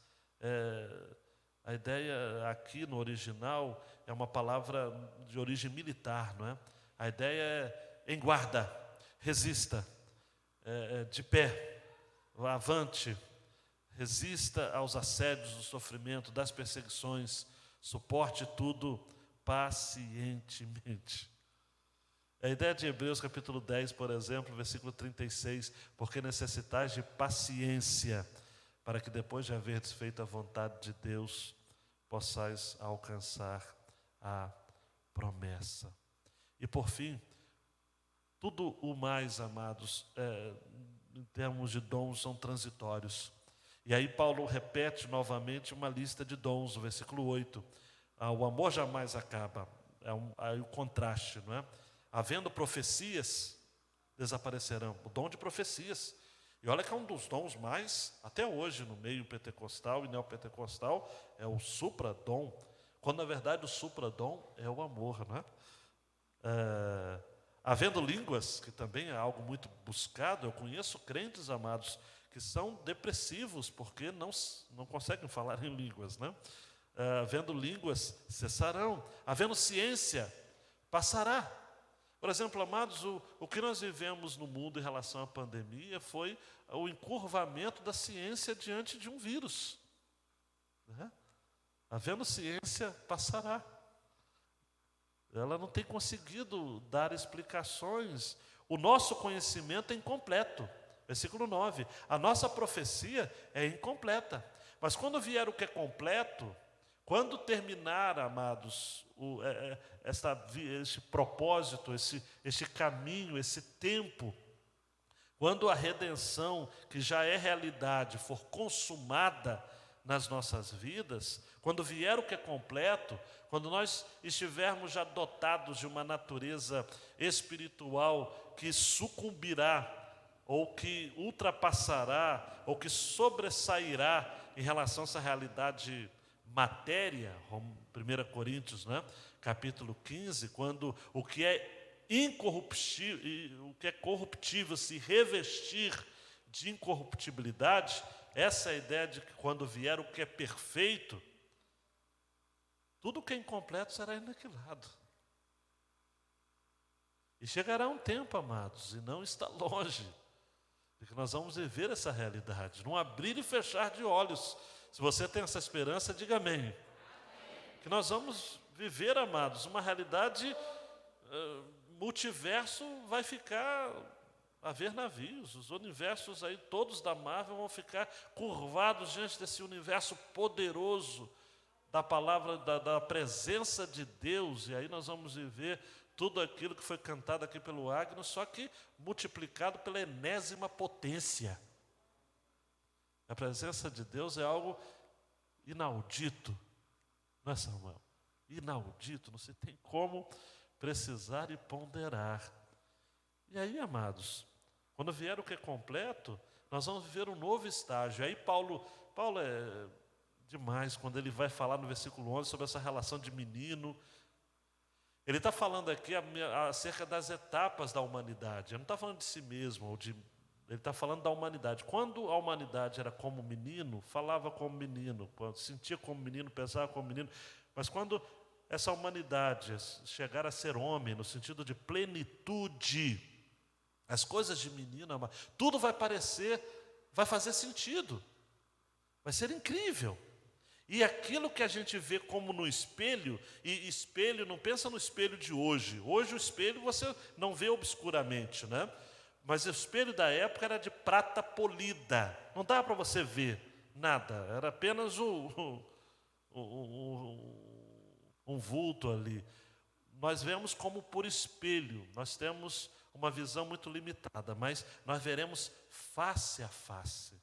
A ideia aqui no original é uma palavra de origem militar, não é? A ideia é em guarda, resista, de pé, avante, resista aos assédios, do sofrimento, das perseguições, suporte tudo pacientemente. A ideia de Hebreus capítulo 10, por exemplo, versículo 36, porque necessitais de paciência, para que depois de haverdes feito a vontade de Deus, possais alcançar a promessa. E por fim, tudo o mais, amados, em termos de dons, são transitórios. E aí Paulo repete novamente uma lista de dons, no versículo 8. O amor jamais acaba. Aí o contraste, não é? Havendo profecias, desaparecerão. O dom de profecias. E olha que é um dos dons mais, até hoje, no meio pentecostal e neopentecostal, é o supradom. Quando, na verdade, o supradom é o amor, né? Havendo línguas, que também é algo muito buscado, eu conheço crentes, amados, que são depressivos, porque não conseguem falar em línguas, né? Havendo línguas, cessarão. Havendo ciência, passará. Por exemplo, amados, o que nós vivemos no mundo em relação à pandemia foi o encurvamento da ciência diante de um vírus, né? Havendo ciência, passará. Ela não tem conseguido dar explicações. O nosso conhecimento é incompleto. Versículo 9. A nossa profecia é incompleta. Mas quando vier o que é completo, quando terminar, amados, este propósito, este caminho, esse tempo, quando a redenção, que já é realidade, for consumada nas nossas vidas, quando vier o que é completo, quando nós estivermos já dotados de uma natureza espiritual que sucumbirá, ou que ultrapassará, ou que sobressairá em relação a essa realidade matéria, 1 Coríntios, né? Capítulo 15, quando o que é incorruptível, o que é corruptível se revestir de incorruptibilidade, essa é a ideia de que quando vier o que é perfeito, tudo que é incompleto será aniquilado. E chegará um tempo, amados, e não está longe, de que nós vamos viver essa realidade, num abrir e fechar de olhos. Se você tem essa esperança, diga amém. Amém. Que nós vamos viver, amados, uma realidade, multiverso vai ficar haver navios. Os universos aí, todos da Marvel, vão ficar curvados diante desse universo poderoso da palavra, da presença de Deus. E aí nós vamos viver tudo aquilo que foi cantado aqui pelo Agnus, só que multiplicado pela enésima potência. A presença de Deus é algo inaudito, não é, Samuel? Inaudito, não se tem como precisar e ponderar. E aí, amados, quando vier o que é completo, nós vamos viver um novo estágio. Aí Paulo é demais quando ele vai falar no versículo 11 sobre essa relação de menino. Ele está falando aqui acerca das etapas da humanidade. Ele não está falando de si mesmo, ele está falando da humanidade. Quando a humanidade era como menino, falava como menino, sentia como menino, pensava como menino. Mas quando essa humanidade chegar a ser homem, no sentido de plenitude, as coisas de menino, tudo vai fazer sentido. Vai ser incrível. E aquilo que a gente vê como no espelho, e espelho, não pensa no espelho de hoje. Hoje o espelho você não vê obscuramente, né? Mas o espelho da época era de prata polida. Não dava para você ver nada. Era apenas um vulto ali. Nós vemos como por espelho. Nós temos uma visão muito limitada, mas nós veremos face a face.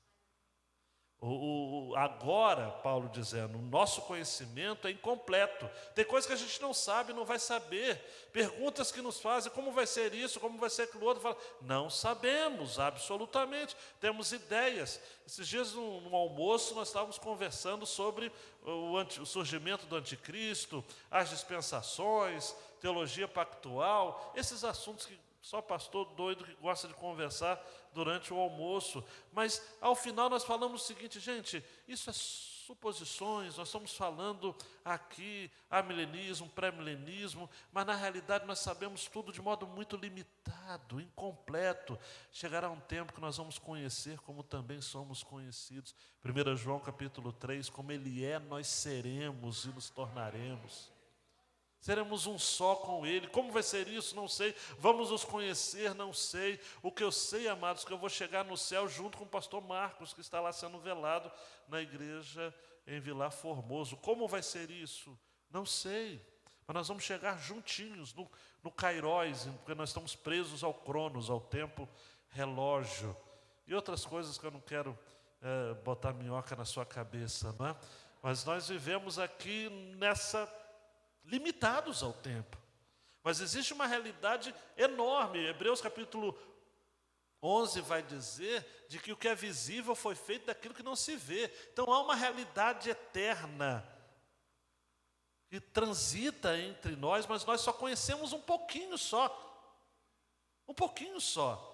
Agora, Paulo dizendo, o nosso conhecimento é incompleto. Tem coisas que a gente não sabe, não vai saber. Perguntas que nos fazem, como vai ser isso, como vai ser aquilo outro. Fala, não sabemos, absolutamente. Temos ideias. Esses dias, no almoço, nós estávamos conversando sobre o surgimento do anticristo, as dispensações, teologia pactual, esses assuntos que só pastor doido que gosta de conversar durante o almoço. Mas, ao final, nós falamos o seguinte, gente, isso é suposições, nós estamos falando aqui amilenismo, pré-milenismo, mas, na realidade, nós sabemos tudo de modo muito limitado, incompleto. Chegará um tempo que nós vamos conhecer como também somos conhecidos. 1 João capítulo 3, como Ele é, nós seremos e nos tornaremos. Seremos um só com Ele. Como vai ser isso? Não sei. Vamos nos conhecer? Não sei. O que eu sei, amados, é que eu vou chegar no céu junto com o pastor Marcos, que está lá sendo velado na igreja em Vilar Formoso. Como vai ser isso? Não sei. Mas nós vamos chegar juntinhos no Kairos, porque nós estamos presos ao Cronos, ao tempo relógio. E outras coisas que eu não quero botar minhoca na sua cabeça, não é? Mas nós vivemos aqui limitados ao tempo. Mas existe uma realidade enorme. Hebreus capítulo 11 vai dizer de que o que é visível foi feito daquilo que não se vê. Então há uma realidade eterna que transita entre nós, mas nós só conhecemos um pouquinho só. Um pouquinho só.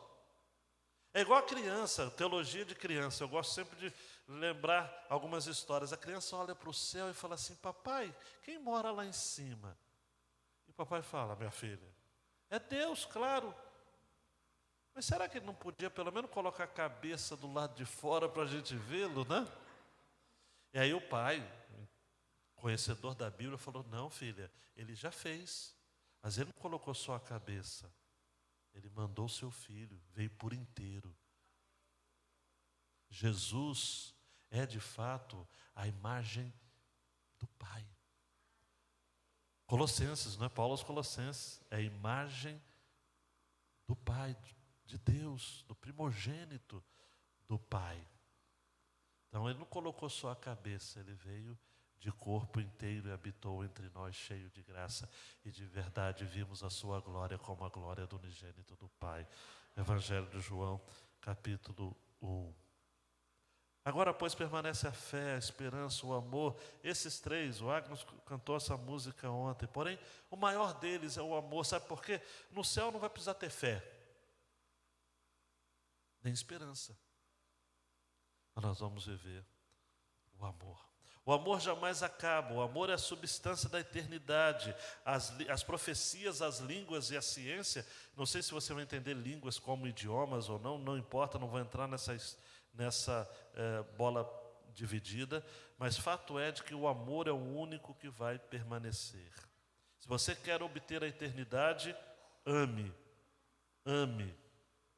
É igual a criança, teologia de criança. Eu gosto sempre de lembrar algumas histórias. A criança olha para o céu e fala assim, papai, quem mora lá em cima? E o papai fala, minha filha, é Deus, claro. Mas será que ele não podia pelo menos colocar a cabeça do lado de fora para a gente vê-lo, né? E aí o pai, conhecedor da Bíblia, falou, não, filha, ele já fez. Mas ele não colocou só a cabeça. Ele mandou o seu filho, veio por inteiro. Jesus é de fato a imagem do Pai. Colossenses, não é? Paulo aos Colossenses, é a imagem do Pai, de Deus, do primogênito do Pai. Então ele não colocou só a cabeça, ele veio de corpo inteiro e habitou entre nós cheio de graça e de verdade. Vimos a sua glória como a glória do unigênito do Pai. Evangelho de João, capítulo 1. Agora, pois, permanece a fé, a esperança, o amor. Esses três, o Agnus cantou essa música ontem. Porém, o maior deles é o amor. Sabe por quê? No céu não vai precisar ter fé, nem esperança. Mas nós vamos viver o amor. O amor jamais acaba, o amor é a substância da eternidade. As profecias, as línguas e a ciência, não sei se você vai entender línguas como idiomas ou não, não importa, não vou entrar nessa bola dividida, mas fato é de que o amor é o único que vai permanecer. Se você quer obter a eternidade, ame, ame,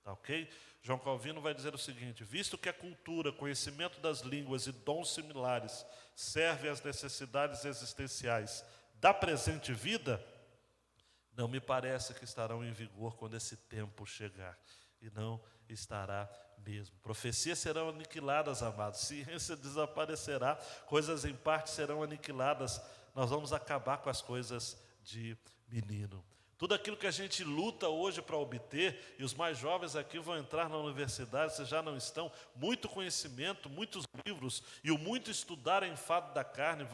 Tá ok? João Calvino vai dizer o seguinte: visto que a cultura, conhecimento das línguas e dons similares servem às necessidades existenciais da presente vida, não me parece que estarão em vigor quando esse tempo chegar. E não estará mesmo. Profecias serão aniquiladas, amados. Ciência desaparecerá. Coisas em parte serão aniquiladas. Nós vamos acabar com as coisas de menino. Tudo aquilo que a gente luta hoje para obter, e os mais jovens aqui vão entrar na universidade, se já não estão, muito conhecimento, muitos livros, e o muito estudar em fado da carne,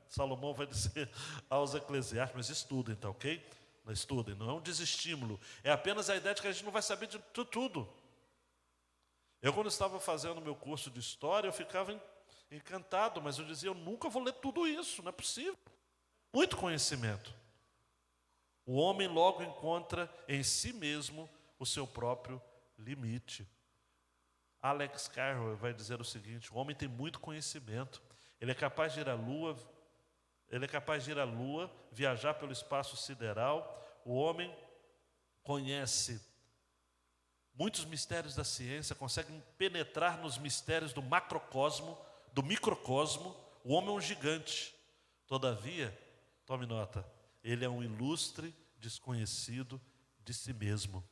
Salomão vai dizer aos eclesiásticos, mas estudem, tá ok? Não estudem, não é um desestímulo, é apenas a ideia de que a gente não vai saber de tudo. Eu, quando estava fazendo meu curso de história, eu ficava encantado, mas eu dizia, eu nunca vou ler tudo isso, não é possível. Muito conhecimento. O homem logo encontra em si mesmo o seu próprio limite. Alex Carroll vai dizer o seguinte: o homem tem muito conhecimento, ele é capaz de ir à Lua, viajar pelo espaço sideral. O homem conhece muitos mistérios da ciência, consegue penetrar nos mistérios do macrocosmo, do microcosmo. O homem é um gigante. Todavia, tome nota, ele é um ilustre desconhecido de si mesmo.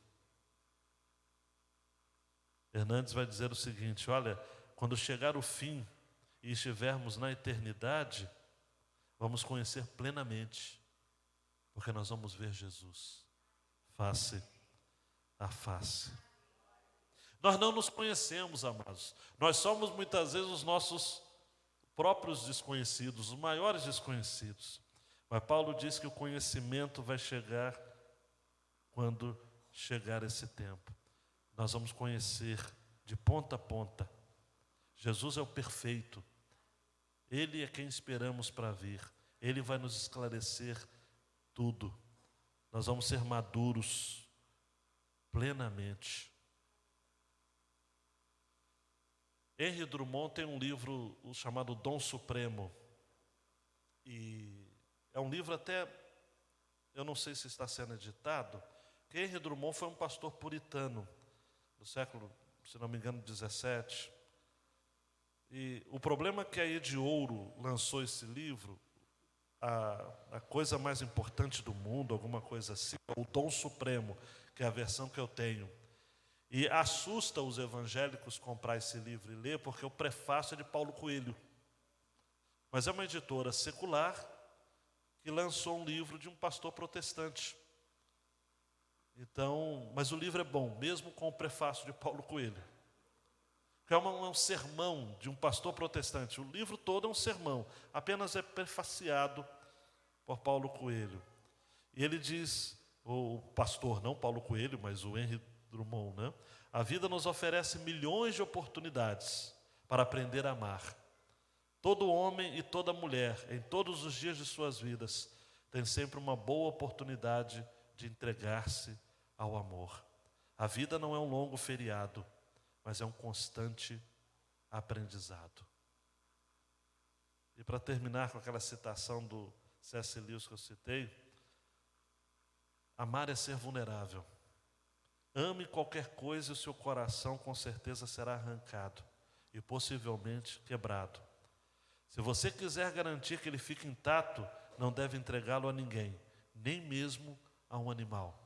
Hernandes vai dizer o seguinte: olha, quando chegar o fim e estivermos na eternidade, vamos conhecer plenamente, porque nós vamos ver Jesus face a face. Nós não nos conhecemos, amados. Nós somos muitas vezes os nossos próprios desconhecidos, os maiores desconhecidos. Mas Paulo diz que o conhecimento vai chegar quando chegar esse tempo. Nós vamos conhecer de ponta a ponta. Jesus é o perfeito. Ele é quem esperamos para vir. Ele vai nos esclarecer tudo. Nós vamos ser maduros plenamente. Henry Drummond tem um livro chamado Dom Supremo. E é um livro até, eu não sei se está sendo editado, que Henry Drummond foi um pastor puritano do século, se não me engano, 17. E o problema é que a Ed Ouro lançou esse livro, a coisa mais importante do mundo, alguma coisa assim, o Dom Supremo, que é a versão que eu tenho. E assusta os evangélicos comprar esse livro e ler, porque o prefácio é de Paulo Coelho. Mas é uma editora secular que lançou um livro de um pastor protestante. Então, mas o livro é bom, mesmo com o prefácio de Paulo Coelho. Que é um sermão de um pastor protestante. O livro todo é um sermão, apenas é prefaciado por Paulo Coelho. E ele diz, o pastor, não Paulo Coelho, mas o Henry Drummond, né? A vida nos oferece milhões de oportunidades para aprender a amar. Todo homem e toda mulher, em todos os dias de suas vidas, tem sempre uma boa oportunidade de entregar-se ao amor. A vida não é um longo feriado, mas é um constante aprendizado. E para terminar com aquela citação do C.S. Lewis que eu citei, amar é ser vulnerável. Ame qualquer coisa e o seu coração com certeza será arrancado e possivelmente quebrado. Se você quiser garantir que ele fique intacto, não deve entregá-lo a ninguém, nem mesmo a um animal.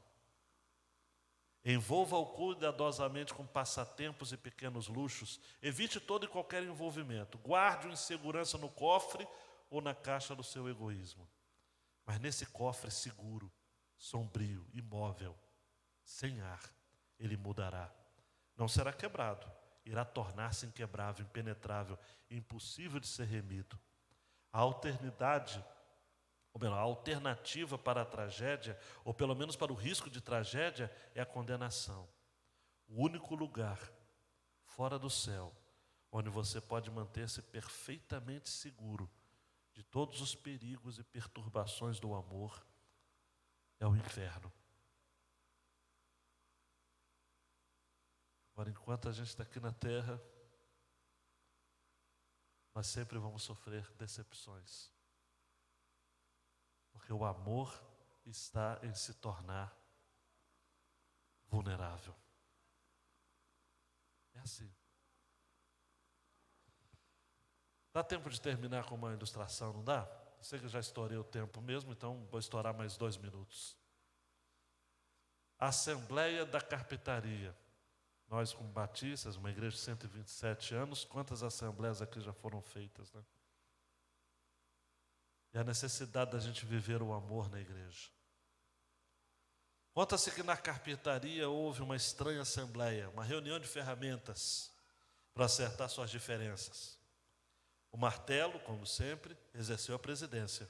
Envolva-o cuidadosamente com passatempos e pequenos luxos. Evite todo e qualquer envolvimento. Guarde-o em segurança no cofre ou na caixa do seu egoísmo. Mas nesse cofre seguro, sombrio, imóvel, sem ar, ele mudará. Não será quebrado. Irá tornar-se inquebrável, impenetrável, impossível de ser remido. A alternativa para a tragédia, ou pelo menos para o risco de tragédia, é a condenação. O único lugar fora do céu onde você pode manter-se perfeitamente seguro de todos os perigos e perturbações do amor é o inferno. Agora, enquanto a gente está aqui na terra, nós sempre vamos sofrer decepções. Porque o amor está em se tornar vulnerável. É assim. Dá tempo de terminar com uma ilustração, não dá? Eu sei que eu já estourei o tempo mesmo, então vou estourar mais 2 minutos. A Assembleia da Carpintaria. Nós, como batistas, uma igreja de 127 anos, quantas assembleias aqui já foram feitas, né? E a necessidade da gente viver o amor na igreja. Conta-se que na carpintaria houve uma estranha assembleia, uma reunião de ferramentas para acertar suas diferenças. O martelo, como sempre, exerceu a presidência,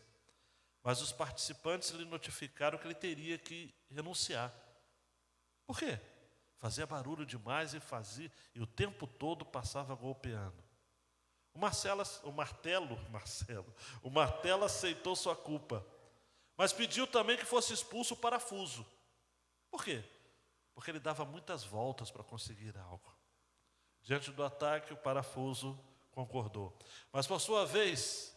mas os participantes lhe notificaram que ele teria que renunciar. Por quê? Fazia barulho demais e o tempo todo passava golpeando. O martelo aceitou sua culpa, mas pediu também que fosse expulso o parafuso. Por quê? Porque ele dava muitas voltas para conseguir algo. Diante do ataque, o parafuso concordou. Mas por sua vez,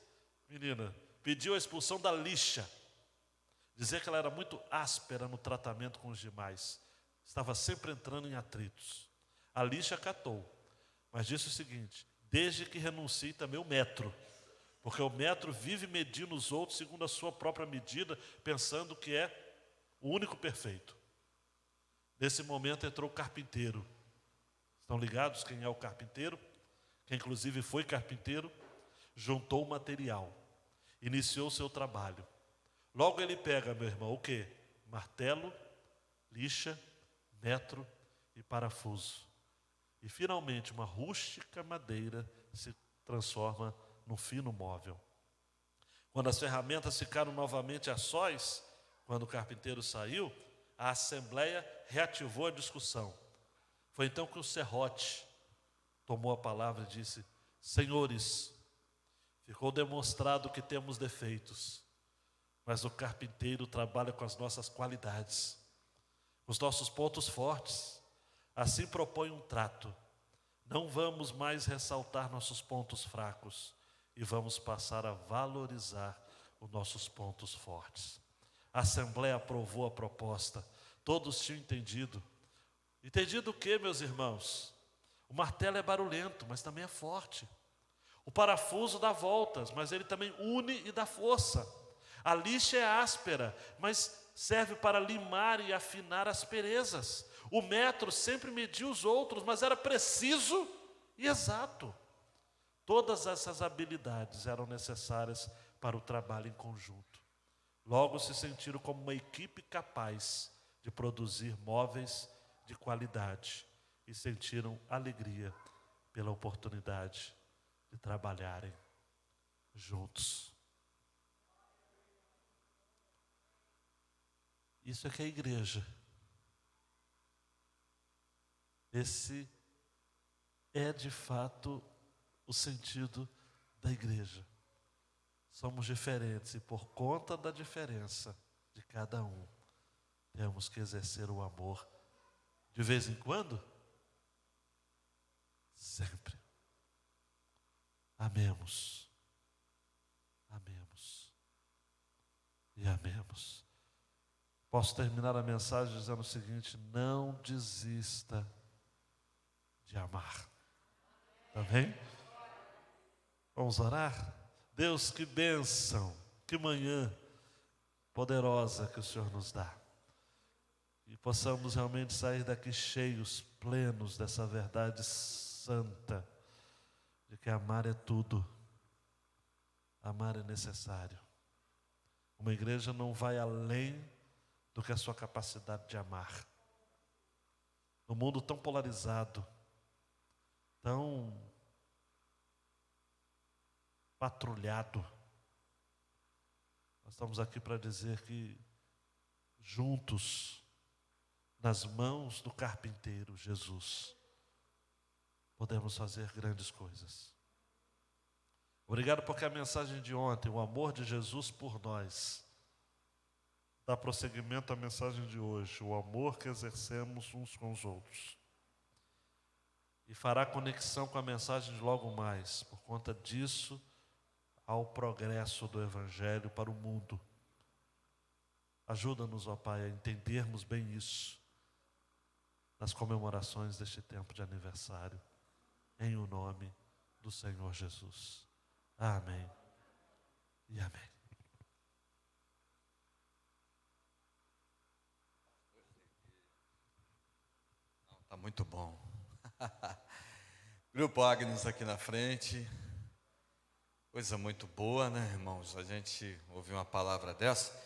menina, pediu a expulsão da lixa. Dizia que ela era muito áspera no tratamento com os demais. Estava sempre entrando em atritos. A lixa acatou, mas disse o seguinte: desde que renuncie também o metro, porque o metro vive medindo os outros segundo a sua própria medida, pensando que é o único perfeito. Nesse momento entrou o carpinteiro. Estão ligados quem é o carpinteiro? Que inclusive foi carpinteiro. Juntou o material, iniciou o seu trabalho. Logo ele pega, meu irmão, o quê? Martelo, lixa, metro e parafuso. E finalmente uma rústica madeira se transforma num fino móvel. Quando as ferramentas ficaram novamente a sós, quando o carpinteiro saiu, a assembleia reativou a discussão. Foi então que o serrote tomou a palavra e disse: senhores, ficou demonstrado que temos defeitos, mas o carpinteiro trabalha com as nossas qualidades, os nossos pontos fortes. Assim propõe um trato: não vamos mais ressaltar nossos pontos fracos e vamos passar a valorizar os nossos pontos fortes. A Assembleia aprovou a proposta. Todos tinham entendido. Entendido o que, meus irmãos? O martelo é barulhento, mas também é forte. O parafuso dá voltas, mas ele também une e dá força. A lixa é áspera, mas serve para limar e afinar asperezas. O metro sempre mediu os outros, mas era preciso e exato. Todas essas habilidades eram necessárias para o trabalho em conjunto. Logo se sentiram como uma equipe capaz de produzir móveis de qualidade e sentiram alegria pela oportunidade de trabalharem juntos. Isso é que é a igreja. Esse é de fato o sentido da igreja. Somos diferentes e por conta da diferença de cada um, temos que exercer o amor de vez em quando, sempre. Amemos, amemos e amemos. Posso terminar a mensagem dizendo o seguinte: não desista de amar. Amém? Vamos orar? Deus, que bênção, que manhã poderosa que o Senhor nos dá. E possamos realmente sair daqui cheios, plenos dessa verdade santa, de que amar é tudo, amar é necessário. Uma igreja não vai além do que a sua capacidade de amar. No mundo tão polarizado, tão patrulhado, nós estamos aqui para dizer que juntos, nas mãos do carpinteiro Jesus, podemos fazer grandes coisas. Obrigado porque a mensagem de ontem, o amor de Jesus por nós, dá prosseguimento à mensagem de hoje, o amor que exercemos uns com os outros. E fará conexão com a mensagem de logo mais. Por conta disso, ao progresso do Evangelho para o mundo. Ajuda-nos, ó Pai, a entendermos bem isso. nas comemorações deste tempo de aniversário, em o nome do Senhor Jesus. Amém e amém. Está muito bom. Grupo Agnus aqui na frente. Coisa muito boa, né, irmãos? A gente ouviu uma palavra dessa.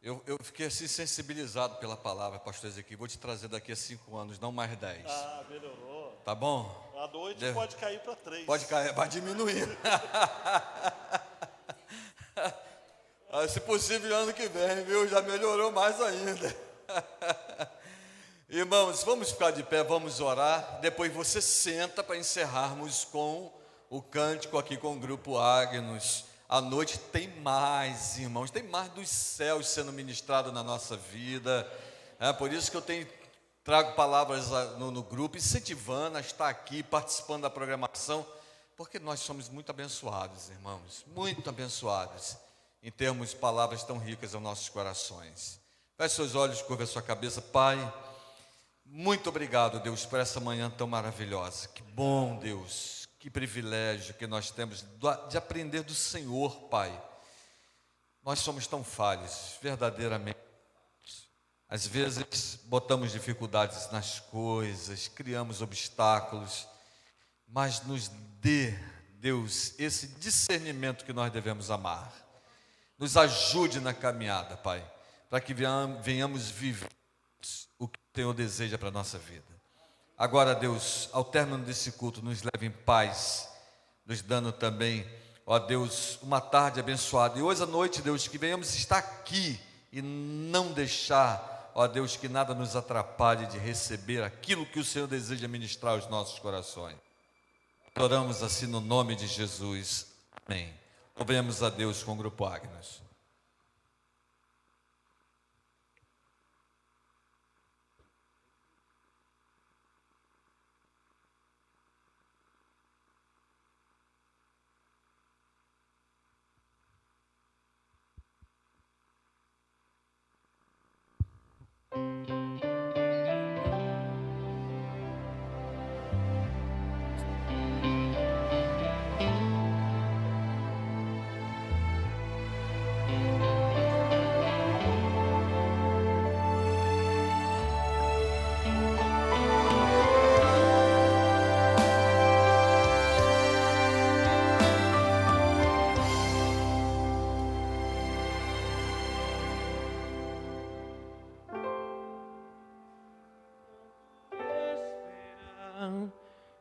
Eu fiquei assim sensibilizado pela palavra, pastor Ezequiel. Vou te trazer daqui a 5 anos, não mais 10. Ah, melhorou. Tá bom? A noite pode cair para 3. Pode cair, vai diminuir. Se possível, ano que vem, viu? Já melhorou mais ainda. Irmãos, vamos ficar de pé, vamos orar. Depois você senta para encerrarmos com o cântico aqui com o Grupo Agnus. À noite tem mais, irmãos, tem mais dos céus sendo ministrado na nossa vida. É por isso que eu trago palavras no grupo, incentivando a estar aqui, participando da programação, porque nós somos muito abençoados, irmãos, muito abençoados, em termos de palavras tão ricas aos nossos corações. Feche seus olhos, curva a sua cabeça. Pai, muito obrigado, Deus, por essa manhã tão maravilhosa. Que bom, Deus. Que privilégio que nós temos de aprender do Senhor, Pai. Nós somos tão falhos, verdadeiramente. Às vezes botamos dificuldades nas coisas, criamos obstáculos, mas nos dê, Deus, esse discernimento que nós devemos amar. Nos ajude na caminhada, Pai, para que venhamos viver o que o Senhor deseja para a nossa vida. Agora, Deus, ao término desse culto, nos leve em paz, nos dando também, ó Deus, uma tarde abençoada. E hoje à noite, Deus, que venhamos estar aqui e não deixar, ó Deus, que nada nos atrapalhe de receber aquilo que o Senhor deseja ministrar aos nossos corações. Oramos assim no nome de Jesus. Amém. Louvemos a Deus com o Grupo Agnus.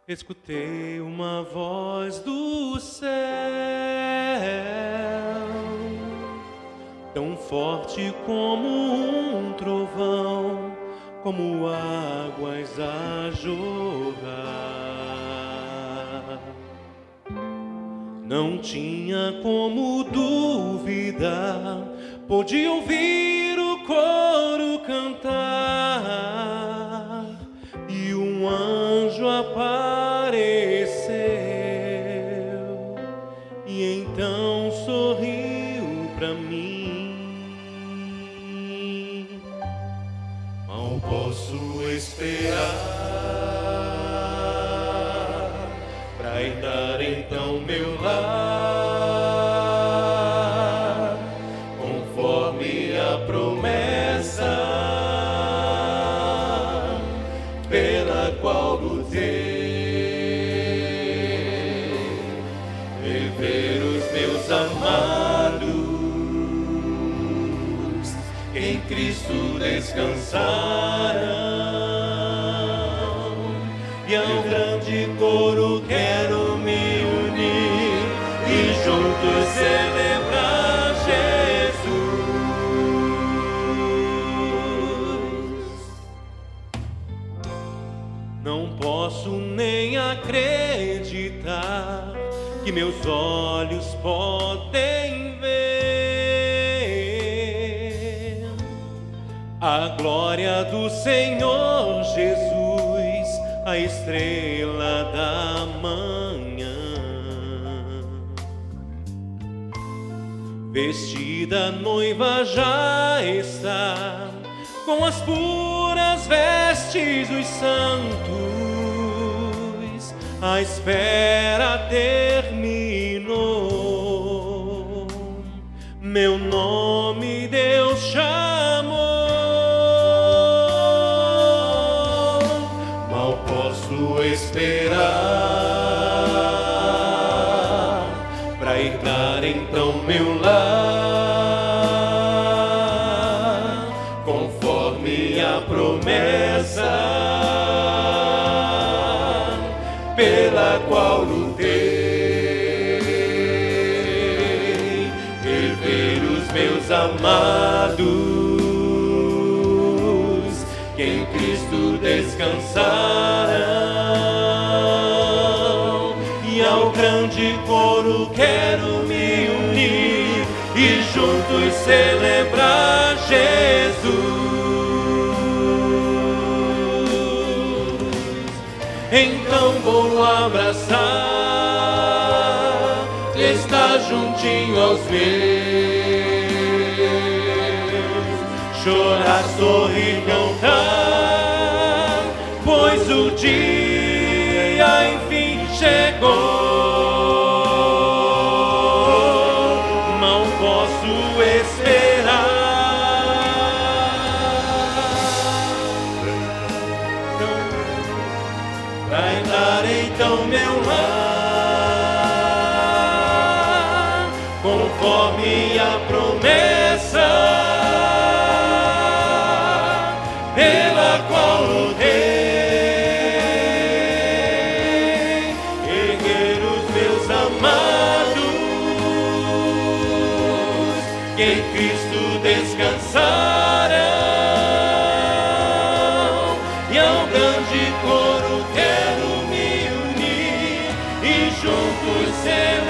Escutei uma voz do céu, tão forte como um trovão, como águas a jorrar. Não tinha como duvidar, pude ouvir o coro cantar, e um anjo apareceu, e então sorriu pra mim. Mal posso esperar pra entrar então meu lar, conforme a promessa pela qual lutei, rever os meus amados em Cristo descansarão, e ao grande coro quero me unir e juntos celebrar Jesus. Não posso nem acreditar que meus olhos podem ver a glória do Senhor Jesus, a estrela da manhã. Vestida noiva já está, com as puras vestes dos santos, a espera terminou. Meu nome Deus chamou. Mal posso esperar pra herdar então meu lar, conforme a promessa pela qual lutei, rever os meus amados que em Cristo descansarão, e ao grande coro quero me unir e juntos celebrar Jesus. Então vou abraçar, estar juntinho aos meus, chorar, sorrir, cantar, pois o dia enfim chegou. Não posso esperar pra dar então meu lar, conforme a promessa pela qual lutei, erguer os meus amados que em Cristo descansarão, e ao grande coro quero me unir e juntos celebrar